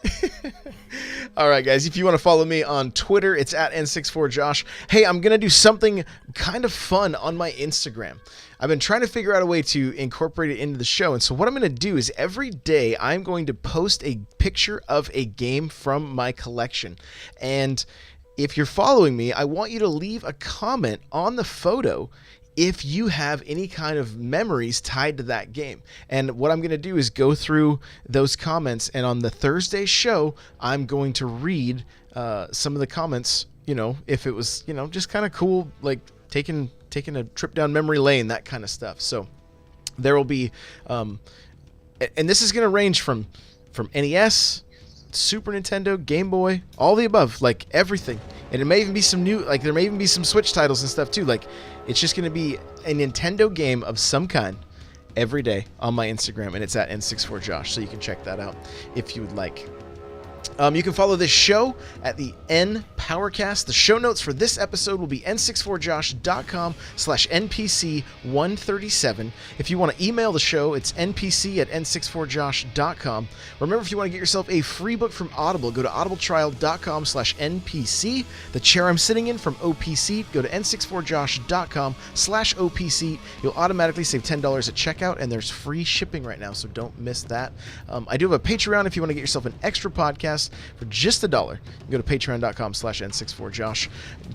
All right, guys. If you want to follow me on Twitter, it's @N64Josh. Hey, I'm going to do something kind of fun on my Instagram. I've been trying to figure out a way to incorporate it into the show. And so what I'm going to do is every day I'm going to post a picture of a game from my collection. And if you're following me, I want you to leave a comment on the photo if you have any kind of memories tied to that game. And what I'm going to do is go through those comments, and on the Thursday show, I'm going to read some of the comments, you know, if it was, you know, just kind of cool, like taking a trip down memory lane, that kind of stuff. So there will be, and this is going to range from NES, Super Nintendo, Game Boy, all the above, like everything. And it may even be some new, like there may even be some Switch titles and stuff too. Like it's just going to be a Nintendo game of some kind every day on my Instagram, and it's @N64Josh, so you can check that out if you would like. You can follow this show at the N Powercast. The show notes for this episode will be n64josh.com/NPC137. If you want to email the show, it's npc@n64josh.com. Remember, if you want to get yourself a free book from Audible, go to audibletrial.com/NPC. The chair I'm sitting in from OPC, go to n64josh.com/OPC. You'll automatically save $10 at checkout, and there's free shipping right now, so don't miss that. I do have a Patreon if you want to get yourself an extra podcast for just $1. You go to patreon.com/ discord.gg/n64josh.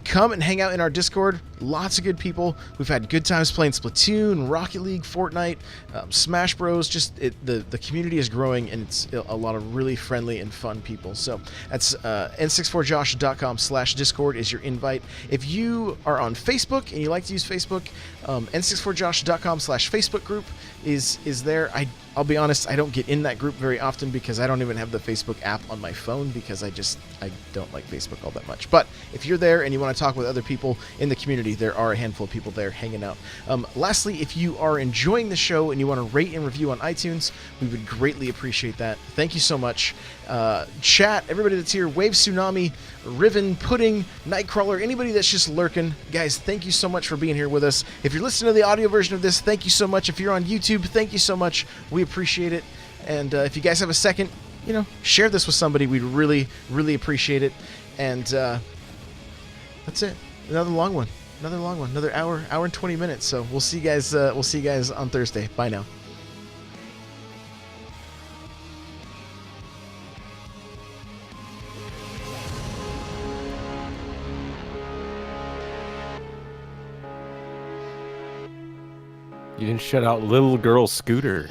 Come and hang out in our Discord. Lots of good people. We've had good times playing Splatoon, Rocket League, Fortnite, Smash Bros. The community is growing, and it's a lot of really friendly and fun people. So that's n64josh.com/discord is your invite. If you are on Facebook and you like to use Facebook, n64josh.com/Facebook group is there. I'll be honest, I don't get in that group very often because I don't even have the Facebook app on my phone because I don't like Facebook all that much. But if you're there and you want to talk with other people in the community, there are a handful of people there hanging out. Lastly, if you are enjoying the show and you want to rate and review on iTunes, we would greatly appreciate that. Thank you so much. Chat, everybody that's here, Wave Tsunami, Riven, Pudding, Nightcrawler, anybody that's just lurking, guys, thank you so much for being here with us. If you're listening to the audio version of this, thank you so much. If you're on YouTube, thank you so much. We appreciate it. And if you guys have a second, share this with somebody. We'd really, really appreciate it. And that's it. Another long one. Another hour and 20 minutes. So we'll see you guys. We'll see you guys on Thursday. Bye now. You didn't shut out little girl Scooter.